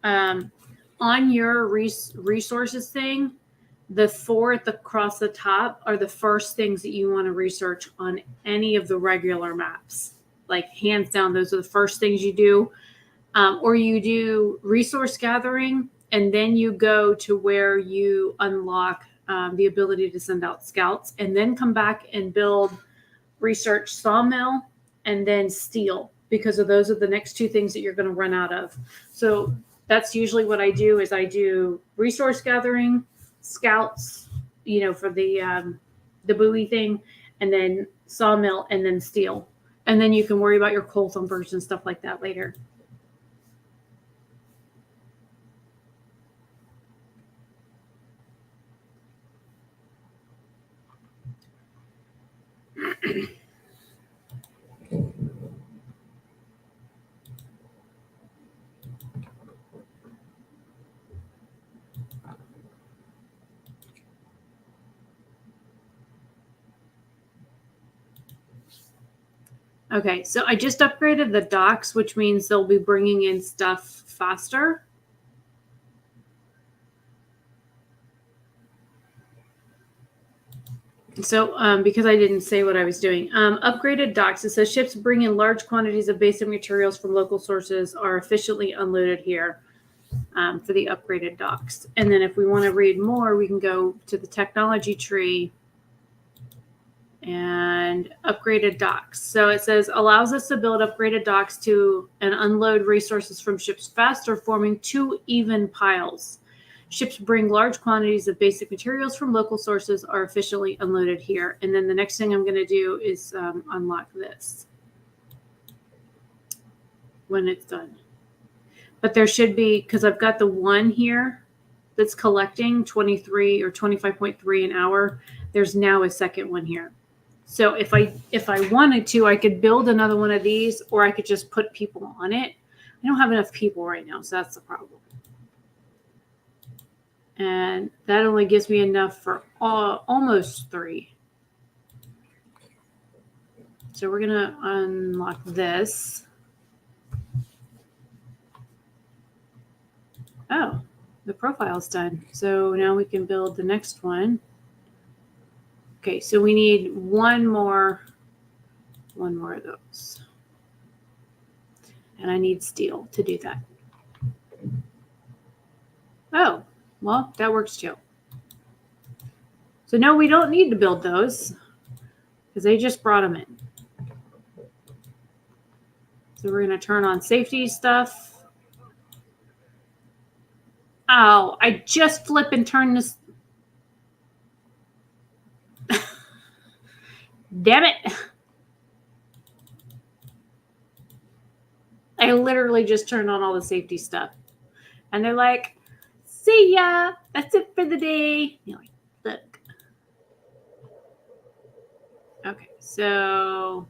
on your resources thing, the 4 across the top are the first things that you want to research on any of the regular maps. Like hands down, those are the first things you do. Or you do resource gathering, and then you go to where you unlock the ability to send out scouts, and then come back and build research sawmill and then steel, because of those are the next 2 things that you're going to run out of. So that's usually what I do is I do resource gathering, scouts, for the buoy thing, and then sawmill, and then steel. And then you can worry about your coal thumpers and stuff like that later. Okay, so I just upgraded the docks, which means they'll be bringing in stuff faster. So because I didn't say what I was doing, upgraded docks, it says ships bring in large quantities of basic materials from local sources are efficiently unloaded here for the upgraded docks. And then if we want to read more, we can go to the technology tree and upgraded docks. So it says allows us to build upgraded docks to and unload resources from ships faster, forming 2 even piles. Ships bring large quantities of basic materials from local sources are efficiently unloaded here. And then the next thing I'm going to do is unlock this when it's done. But there should be, because I've got the one here that's collecting 23 or 25.3 an hour. There's now a second one here. So if I wanted to, I could build another one of these, or I could just put people on it. I don't have enough people right now, so that's the problem. And that only gives me enough for almost 3. So we're going to unlock this. Oh, the profile's done. So now we can build the next one. Okay, so we need one more of those. And I need steel to do that. Oh, well, that works too. So no, we don't need to build those because they just brought them in. So we're going to turn on safety stuff. Oh, I just flip and turn this. Damn it. I literally just turned on all the safety stuff. And they're like, see ya. That's it for the day. You're like, look. Okay, so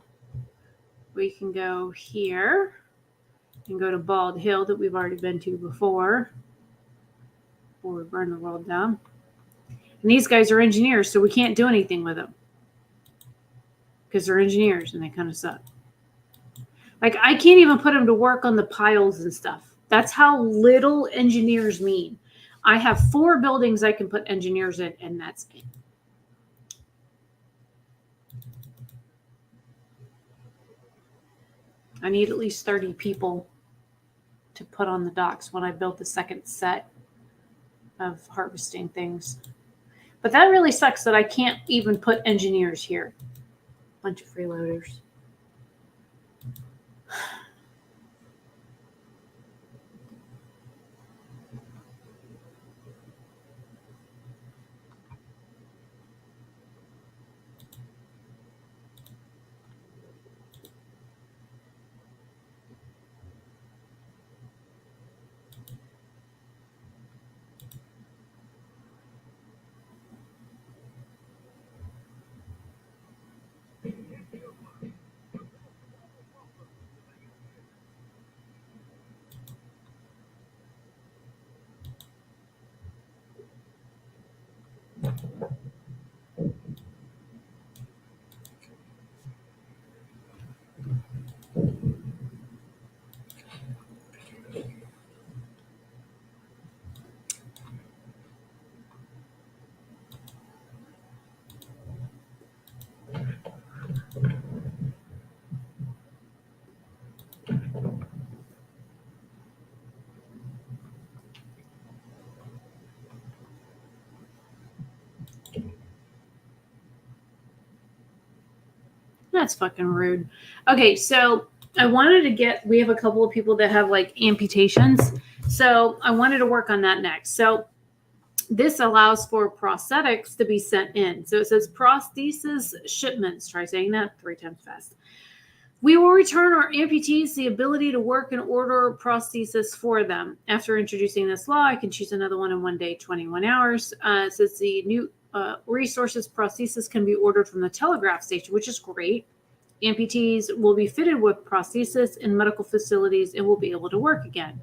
we can go here and go to Bald Hill that we've already been to before we burn the world down. And these guys are engineers, so we can't do anything with them because they're engineers and they kind of suck. Like, I can't even put them to work on the piles and stuff. That's how little engineers mean. I have 4 buildings I can put engineers in, and that's it. I need at least 30 people to put on the docks when I build the second set of harvesting things. But that really sucks that I can't even put engineers here. Bunch of freeloaders. That's fucking rude. Okay, so I wanted to get, we have a couple of people that have like amputations. So I wanted to work on that next. So This allows for prosthetics to be sent in. So it says prosthesis shipments. Try saying that 3 times fast. We will return our amputees the ability to work and order prosthesis for them. After introducing this law, I can choose another one in 1 day, 21 hours. It says the new resources prosthesis can be ordered from the telegraph station, which is great. Amputees will be fitted with prosthesis in medical facilities and will be able to work again.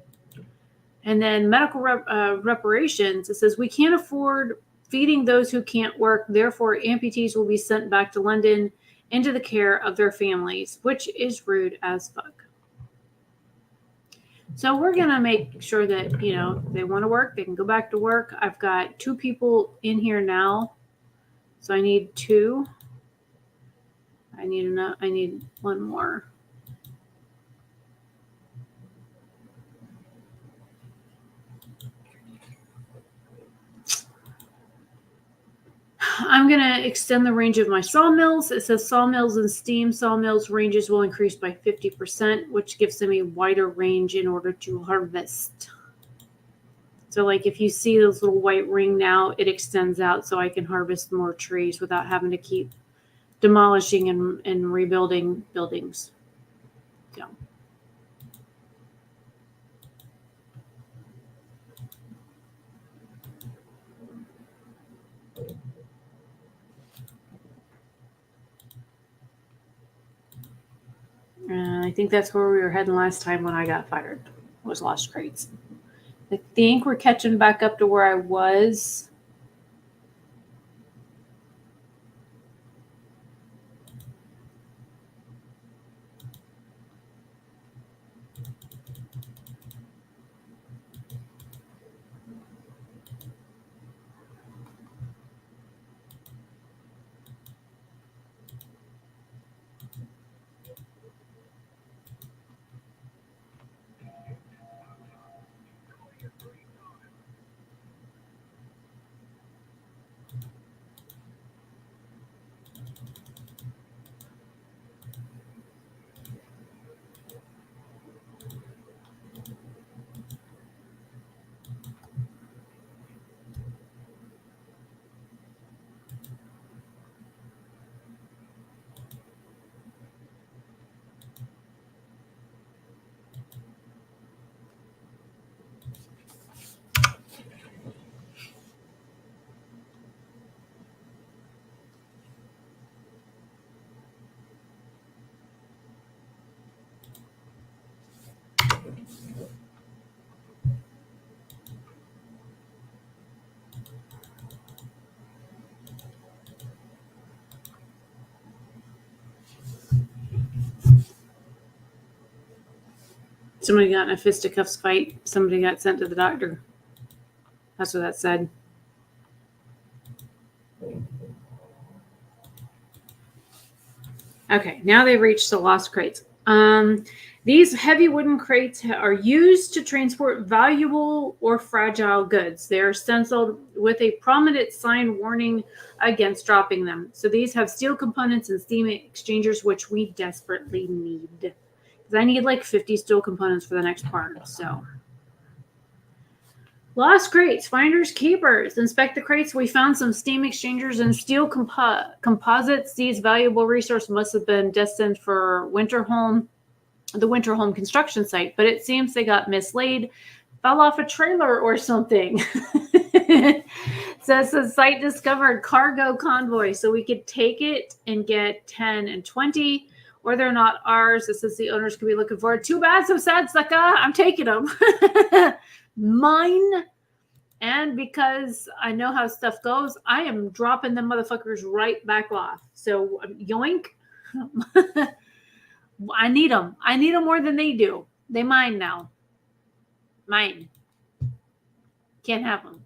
And then medical reparations, it says we can't afford feeding those who can't work. Therefore, amputees will be sent back to London into the care of their families, which is rude as fuck. So we're going to make sure that, you know, they want to work, they can go back to work. I've got 2 people in here now. So I need 2. I need 1 more. I'm going to extend the range of my sawmills. It says sawmills and steam sawmills ranges will increase by 50%, which gives them a wider range in order to harvest. So like if you see this little white ring now, it extends out so I can harvest more trees without having to keep demolishing and rebuilding buildings. So. I think that's where we were heading last time when I got fired. Was lost crates. I think we're catching back up to where I was. Somebody got in a fisticuffs fight. Somebody got sent to the doctor. That's what that said. Okay, now they've reached the lost crates. These heavy wooden crates are used to transport valuable or fragile goods. They are stenciled with a prominent sign warning against dropping them. So these have steel components and steam exchangers, which we desperately need. Because I need like 50 steel components for the next part. So, lost crates, finders, keepers. Inspect the crates. We found some steam exchangers and steel composites. These valuable resources must have been destined for the winter home construction site, but it seems they got mislaid, fell off a trailer or something. Says the site discovered cargo convoy, so we could take it and get 10 and 20, or they're not ours. It says the owners could be looking for it. Too bad, so sad, sucker. I'm taking them. Mine. And because I know how stuff goes, I am dropping them motherfuckers right back off. So yoink. I need them. I need them more than they do. They mine now. Mine. Can't have them.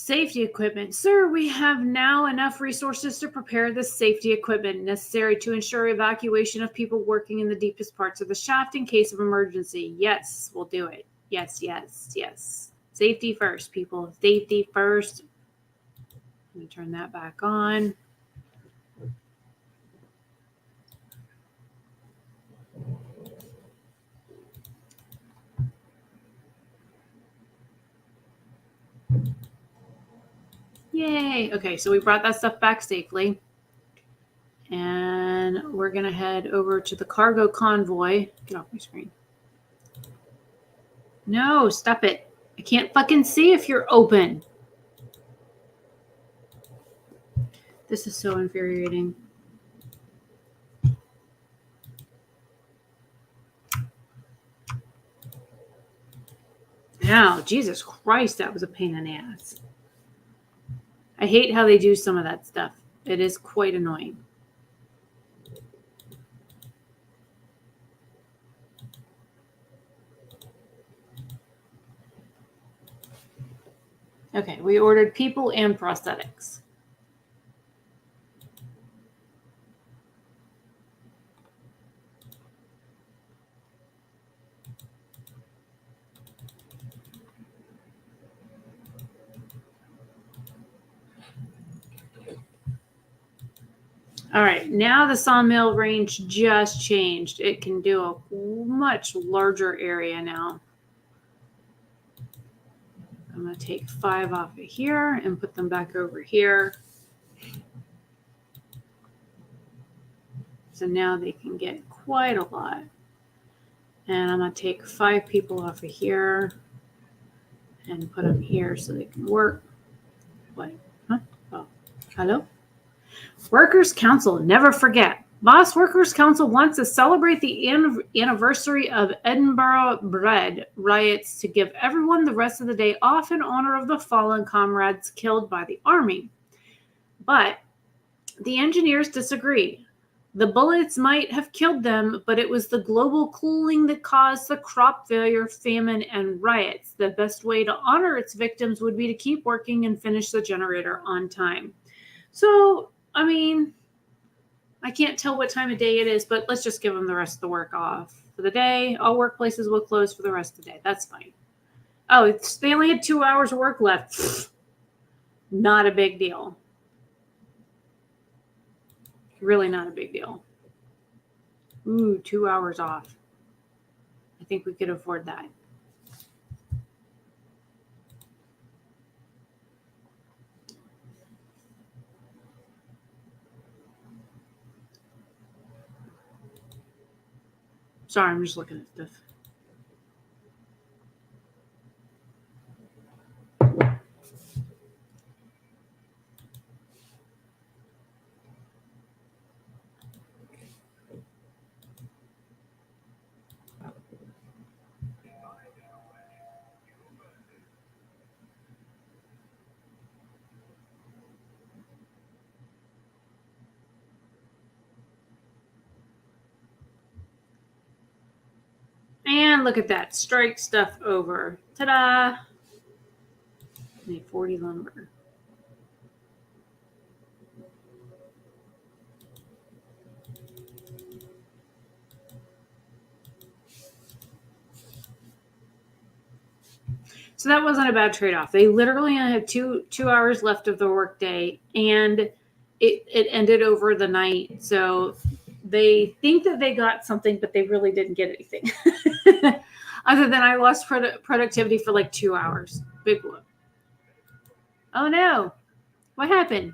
Safety equipment. Sir, we have now enough resources to prepare the safety equipment necessary to ensure evacuation of people working in the deepest parts of the shaft in case of emergency. Yes, we'll do it. Yes, yes, yes. Safety first, people. Safety first. Let me turn that back on. Yay. Okay, so we brought that stuff back safely. And we're going to head over to the cargo convoy. Get off my screen. No, stop it. I can't fucking see if you're open. This is so infuriating. Ow, Jesus Christ, that was a pain in the ass. I hate how they do some of that stuff. It is quite annoying. Okay, we ordered people and prosthetics. All right, now the sawmill range just changed. It can do a much larger area now. I'm going to take 5 off of here and put them back over here. So now they can get quite a lot. And I'm going to take 5 people off of here and put them here so they can work. What? Huh? Oh, hello? Workers' Council, never forget. Boss Workers' Council wants to celebrate the anniversary of Edinburgh Bread riots to give everyone the rest of the day off in honor of the fallen comrades killed by the army. But the engineers disagree. The bullets might have killed them, but it was the global cooling that caused the crop failure, famine, and riots. The best way to honor its victims would be to keep working and finish the generator on time. So, I mean, I can't tell what time of day it is, but let's just give them the rest of the work off for the day. All workplaces will close for the rest of the day. That's fine. Oh, they only had 2 hours of work left. Not a big deal. Really not a big deal. Ooh, 2 hours off. I think we could afford that. Sorry, I'm just looking at stuff. And look at that. Strike stuff over. Ta-da! Need 40 lumber. So that wasn't a bad trade-off. They literally only had two hours left of the workday, and it ended over the night. So they think that they got something, but they really didn't get anything. Other than I lost productivity for like 2 hours. Big whoop. Oh no. What happened?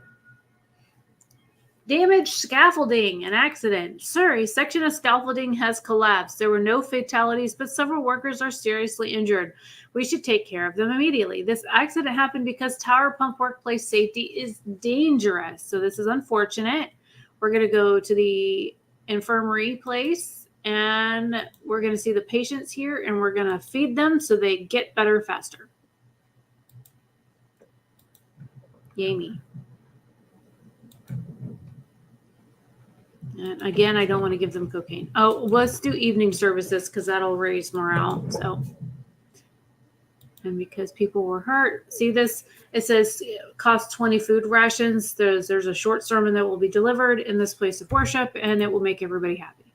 Damaged scaffolding, an accident. Sir, a section of scaffolding has collapsed. There were no fatalities, but several workers are seriously injured. We should take care of them immediately. This accident happened because tower pump workplace safety is dangerous. So this is unfortunate. We're going to go to the infirmary place, and we're going to see the patients here, and we're going to feed them so they get better faster. Yay me. And again, I don't want to give them cocaine. Oh, let's do evening services because that'll raise morale. So And because people were hurt, see this, it says cost 20 food rations. There's a short sermon that will be delivered in this place of worship, and it will make everybody happy.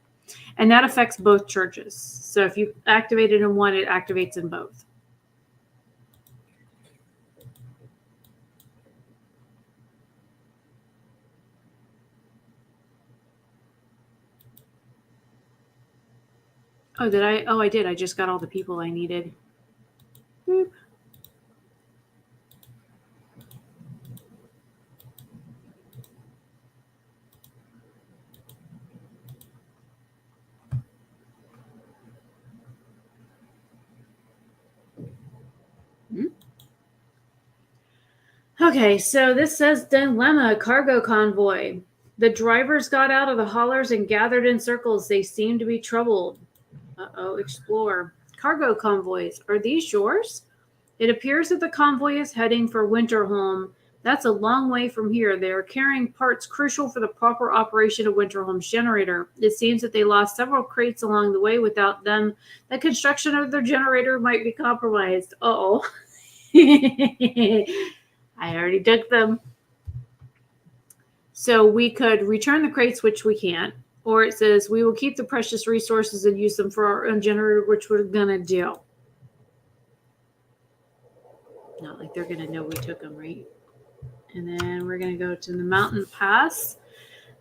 And that affects both churches. So if you activate it in one, it activates in both. Oh, did I? Oh, I did. I just got all the people I needed. Boop. Okay, so this says dilemma cargo convoy. The drivers got out of the haulers and gathered in circles. They seemed to be troubled. Uh-oh, explore. Cargo convoys. Are these yours? It appears that the convoy is heading for Winterholm. That's a long way from here. They are carrying parts crucial for the proper operation of Winterholm's generator. It seems that they lost several crates along the way. Without them, the construction of their generator might be compromised. Uh-oh. I already took them. So we could return the crates, which we can't. Or it says we will keep the precious resources and use them for our own generator, which we're going to do. Not like they're going to know we took them, right? And then we're going to go to the mountain pass.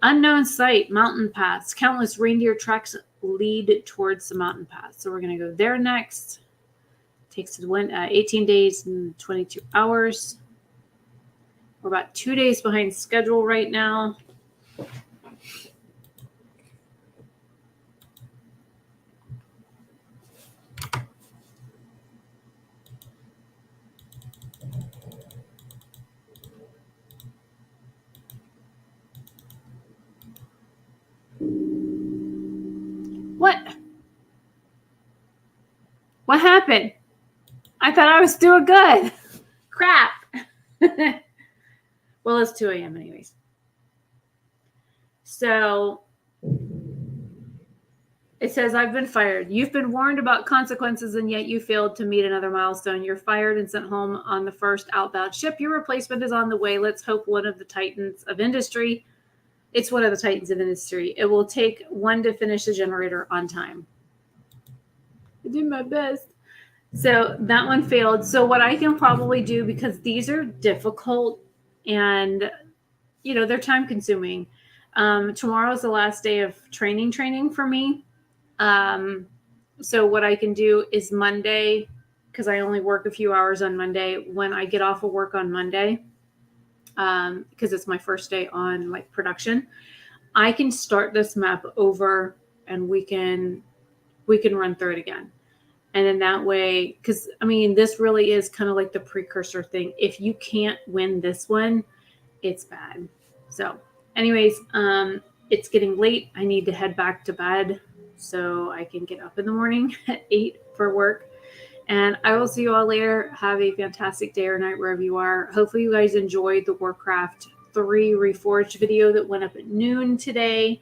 Unknown site, mountain pass. Countless reindeer tracks lead towards the mountain pass. So we're going to go there next. Takes 18 days and 22 hours. We're about 2 days behind schedule right now. What happened? I thought I was doing good. Crap. Well, it's 2 a.m. anyways. So it says, I've been fired. You've been warned about consequences, and yet you failed to meet another milestone. You're fired and sent home on the first outbound ship. Your replacement is on the way. Let's hope one of the titans of industry. It's one of the titans of industry. It will take one to finish the generator on time. I did my best. So that one failed. So what I can probably do, because these are difficult and, they're time consuming. Tomorrow's the last day of training for me. So what I can do is Monday, because I only work a few hours on Monday, when I get off of work on Monday, because it's my first day on production, I can start this map over and we can run through it again. And in that way, because this really is kind of like the precursor thing. If you can't win this one, it's bad. So anyways, it's getting late. I need to head back to bed so I can get up in the morning at 8 for work. And I will see you all later. Have a fantastic day or night wherever you are. Hopefully you guys enjoyed the Warcraft 3 Reforged video that went up at noon today.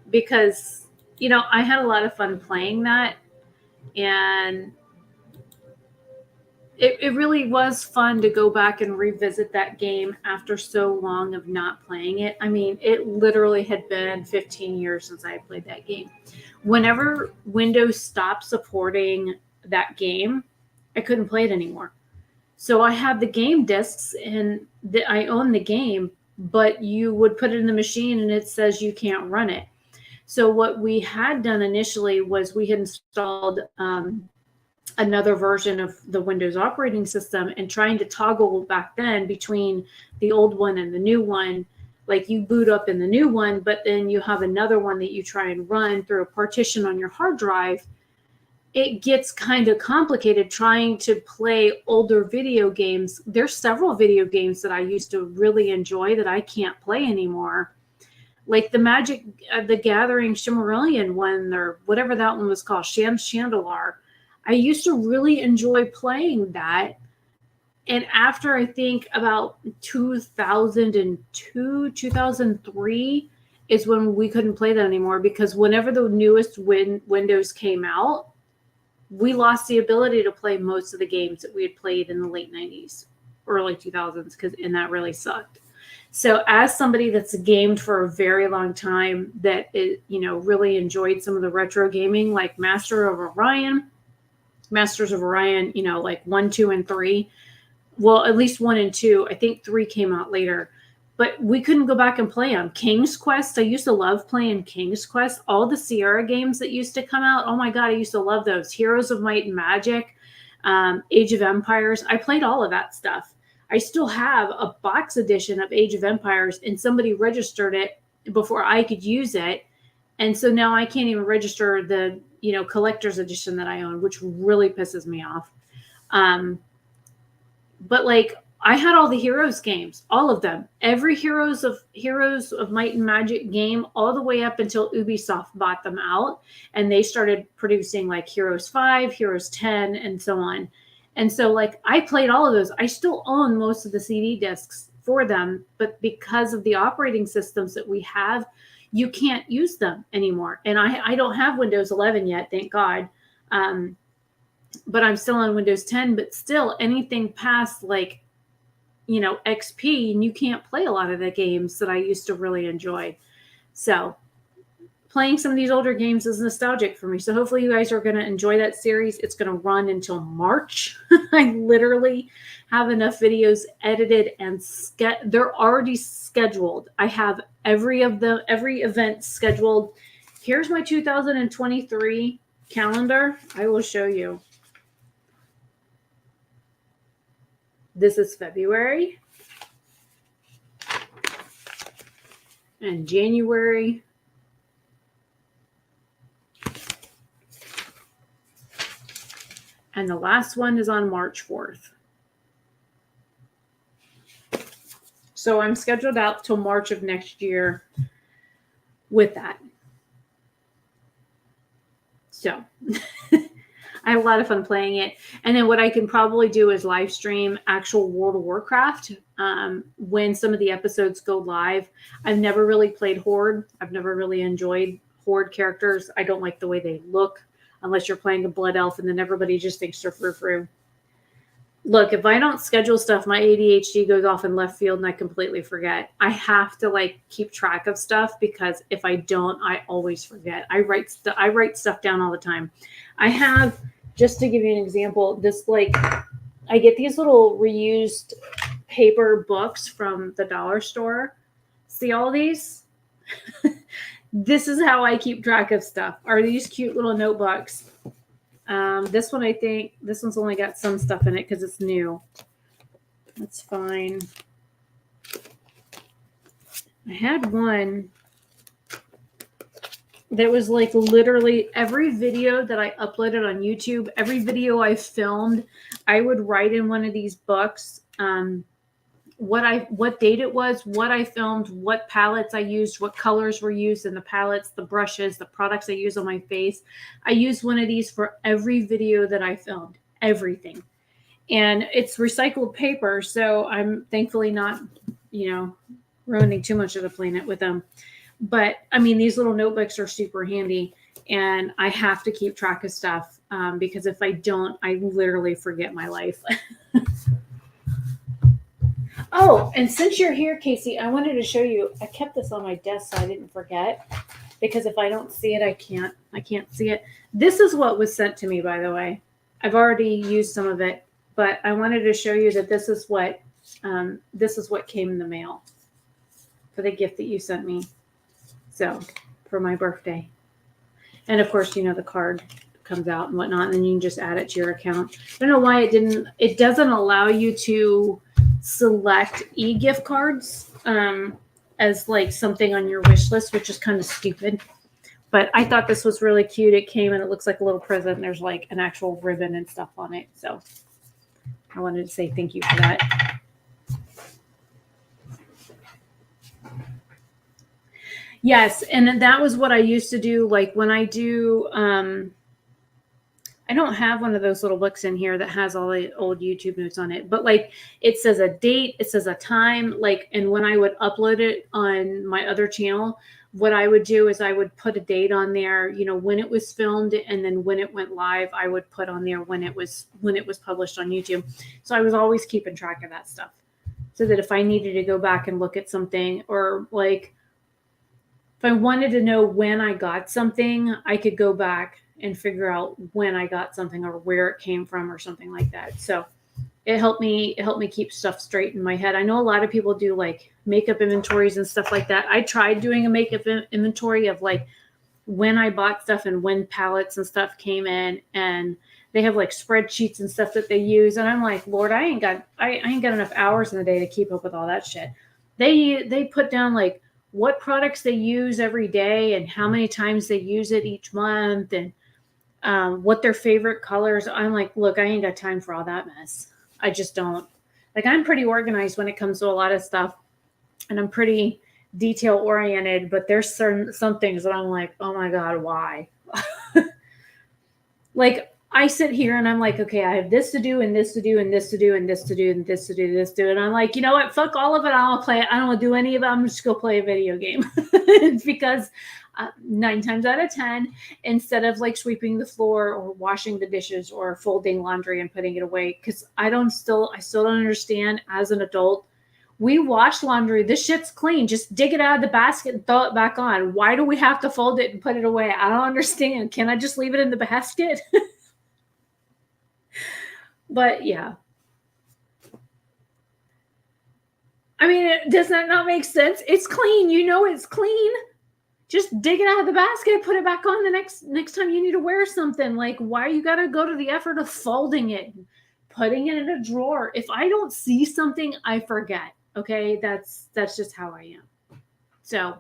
Because I had a lot of fun playing that, and it really was fun to go back and revisit that game after so long of not playing it. It literally had been 15 years since I had played that game. Whenever Windows stopped supporting that game, I couldn't play it anymore. So I have the game discs, and I own the game, but you would put it in the machine and it says you can't run it. So what we had done initially was we had installed another version of the Windows operating system, and trying to toggle back then between the old one and the new one. Like, you boot up in the new one, but then you have another one that you try and run through a partition on your hard drive. It gets kind of complicated trying to play older video games. There's several video games that I used to really enjoy that I can't play anymore. Like the Magic, the Gathering Shimmerillion one, or whatever that one was called, Chandelar. I used to really enjoy playing that. And after, I think, about 2002, 2003 is when we couldn't play that anymore, because whenever the newest Windows came out, we lost the ability to play most of the games that we had played in the late 90s, early 2000s, and that really sucked. So as somebody that's gamed for a very long time, that is, really enjoyed some of the retro gaming, like Masters of Orion, like 1, 2, and 3. Well, at least 1 and 2. I think 3 came out later. But we couldn't go back and play them. King's Quest, I used to love playing King's Quest. All the Sierra games that used to come out, oh my God, I used to love those. Heroes of Might and Magic, Age of Empires. I played all of that stuff. I still have a box edition of Age of Empires, and somebody registered it before I could use it. And so now I can't even register the, collector's edition that I own, which really pisses me off. But like, I had all the Heroes games, all of them. Every Heroes of Might and Magic game, all the way up until Ubisoft bought them out, and they started producing like Heroes 5, Heroes 10, and so on. And so like, I played all of those. I still own most of the CD discs for them, but because of the operating systems that we have, you can't use them anymore. And I don't have Windows 11 yet, thank God. But I'm still on Windows 10, but still anything past like, XP, and you can't play a lot of the games that I used to really enjoy. So playing some of these older games is nostalgic for me. So hopefully you guys are going to enjoy that series. It's going to run until March. I literally have enough videos edited and they're already scheduled. I have every event scheduled. Here's my 2023 calendar. I will show you. This is February and January. And the last one is on March 4th. So I'm scheduled out till March of next year with that. So I have a lot of fun playing it. And then what I can probably do is live stream actual World of Warcraft when some of the episodes go live. I've never really played Horde. I've never really enjoyed Horde characters. I don't like the way they look unless you're playing a Blood Elf, and then everybody just thinks they're frou-frou. Look, if I don't schedule stuff, my ADHD goes off in left field and I completely forget. I have to keep track of stuff, because if I don't, I always forget. I write stuff down all the time. I have, just to give you an example, this I get these little reused paper books from the dollar store. See all these? This is how I keep track of stuff, are these cute little notebooks. This one, I think, this one's only got some stuff in it because it's new. That's fine. I had one that was literally every video that I uploaded on YouTube, every video I filmed, I would write in one of these books what date it was, what I filmed, what palettes I used, what colors were used in the palettes, the brushes, the products I use on my face. I used one of these for every video that I filmed, everything. And it's recycled paper, so I'm thankfully not, ruining too much of the planet with them. But I mean, these little notebooks are super handy, and I have to keep track of stuff because if I don't, I literally forget my life. Oh, and since you're here, Casey, I wanted to show you. I kept this on my desk so I didn't forget, because if I don't see it, I can't see it. This is what was sent to me, by the way. I've already used some of it, but I wanted to show you that this is what came in the mail for the gift that you sent me. So for my birthday, and of course, the card comes out and whatnot, and then you can just add it to your account. I don't know why it doesn't allow you to select e-gift cards as something on your wish list, which is kind of stupid. But I thought this was really cute. It came and it looks like a little present. There's an actual ribbon and stuff on it. So I wanted to say thank you for that. Yes, and that was what I used to do. When I do, I don't have one of those little books in here that has all the old YouTube notes on it, but it says a date, it says a time, and when I would upload it on my other channel, what I would do is I would put a date on there, when it was filmed, and then when it went live, I would put on there when it was published on YouTube. So I was always keeping track of that stuff, so that if I needed to go back and look at something, or like if I wanted to know when I got something, I could go back and figure out when I got something or where it came from or something like that. So it helped me keep stuff straight in my head. I know a lot of people do like makeup inventories and stuff like that. I tried doing a makeup inventory of like when I bought stuff and when palettes and stuff came in, and they have like spreadsheets and stuff that they use. And I'm like, Lord, I ain't got enough hours in the day to keep up with all that shit. They put down like what products they use every day and how many times they use it each month, and what their favorite colors. I'm like, look, I ain't got time for all that mess. I just don't. Like, I'm pretty organized when it comes to a lot of stuff, and I'm pretty detail oriented, but there's some things that I'm like, oh my God, why? Like, I sit here and I'm like, okay, I have this to do and this to do and this to do and this to do and this to do, this to do. And I'm like, you know what? Fuck all of it. I don't play it. I don't want to do any of it. I'm just going to play a video game. Because 9 times out of 10, instead of like sweeping the floor or washing the dishes or folding laundry and putting it away, because I still don't understand as an adult. We wash laundry. This shit's clean. Just dig it out of the basket and throw it back on. Why do we have to fold it and put it away? I don't understand. Can I just leave it in the basket? But yeah. I mean, does that not make sense? It's clean. It's clean. Just dig it out of the basket and put it back on the next time you need to wear something. Like, why you got to go to the effort of folding it, putting it in a drawer? If I don't see something, I forget. Okay, that's just how I am. So,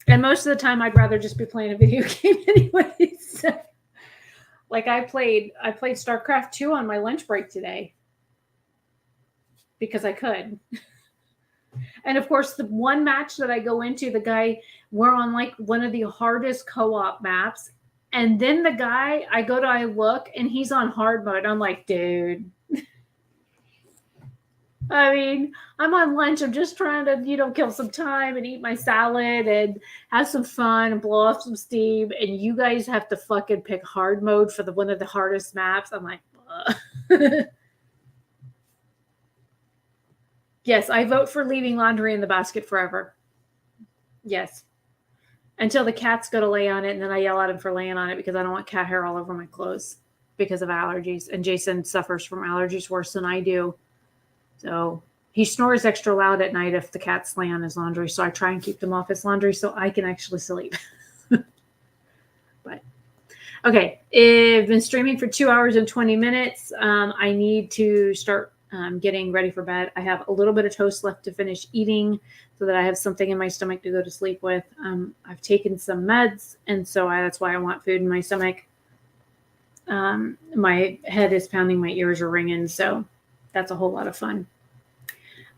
and most of the time, I'd rather just be playing a video game anyways. Like, I played StarCraft 2 on my lunch break today because I could. And of course, the one match that I go into, the guy, we're on like one of the hardest co-op maps, and then the guy I look, and he's on hard mode. I'm like, dude. I mean, I'm on lunch. I'm just trying to, kill some time and eat my salad and have some fun and blow off some steam. And you guys have to fucking pick hard mode for one of the hardest maps. I'm like, yes, I vote for leaving laundry in the basket forever. Yes. Until the cats go to lay on it, and then I yell at him for laying on it because I don't want cat hair all over my clothes because of allergies. And Jason suffers from allergies worse than I do. So he snores extra loud at night if the cats lay on his laundry. So I try and keep them off his laundry so I can actually sleep. But okay, I've been streaming for 2 hours and 20 minutes. I need to start getting ready for bed. I have a little bit of toast left to finish eating so that I have something in my stomach to go to sleep with. I've taken some meds, and so that's why I want food in my stomach. My head is pounding, my ears are ringing, so that's a whole lot of fun.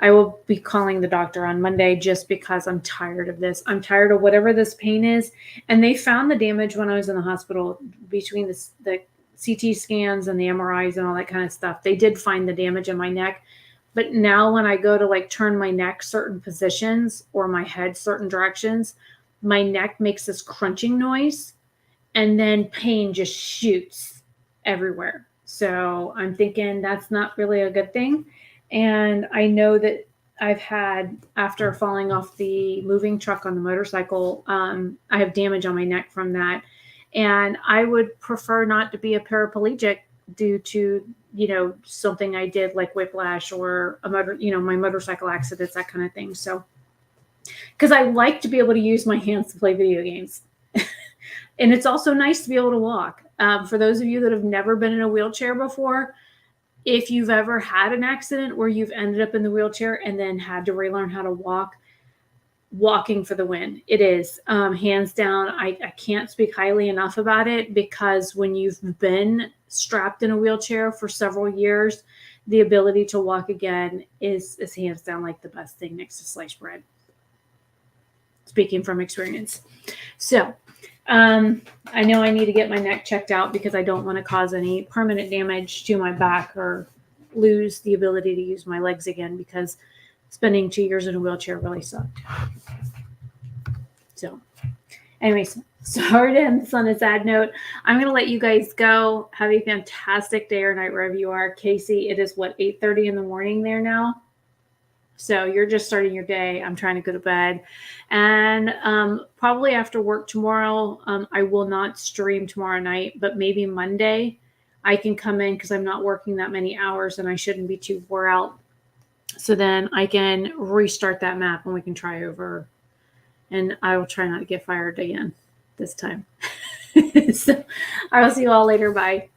I will be calling the doctor on Monday just because I'm tired of this. I'm tired of whatever this pain is. And they found the damage when I was in the hospital between the CT scans and the MRIs and all that kind of stuff. They did find the damage in my neck. But now when I go to like turn my neck certain positions or my head certain directions, my neck makes this crunching noise, and then pain just shoots everywhere. So I'm thinking that's not really a good thing. And I know that I've had, after falling off the moving truck on the motorcycle, I have damage on my neck from that. And I would prefer not to be a paraplegic due to, something I did like whiplash or my motorcycle accidents, that kind of thing. So, because I like to be able to use my hands to play video games. And it's also nice to be able to walk. For those of you that have never been in a wheelchair before, if you've ever had an accident where you've ended up in the wheelchair and then had to relearn how to walk, walking for the win. It is hands down. I can't speak highly enough about it, because when you've been strapped in a wheelchair for several years, the ability to walk again is hands down like the best thing next to sliced bread. Speaking from experience. So I know I need to get my neck checked out because I don't want to cause any permanent damage to my back or lose the ability to use my legs again, because spending 2 years in a wheelchair really sucked. So Anyways, sorry to end this on a sad note. I'm going to let you guys go. Have a fantastic day or night wherever you are. Casey, it is what, 8:30 in the morning there now? So you're just starting your day. I'm trying to go to bed. And probably after work tomorrow, I will not stream tomorrow night, but maybe Monday I can come in because I'm not working that many hours and I shouldn't be too wore out. So then I can restart that map and we can try over. And I will try not to get fired again this time. So I will see you all later. Bye.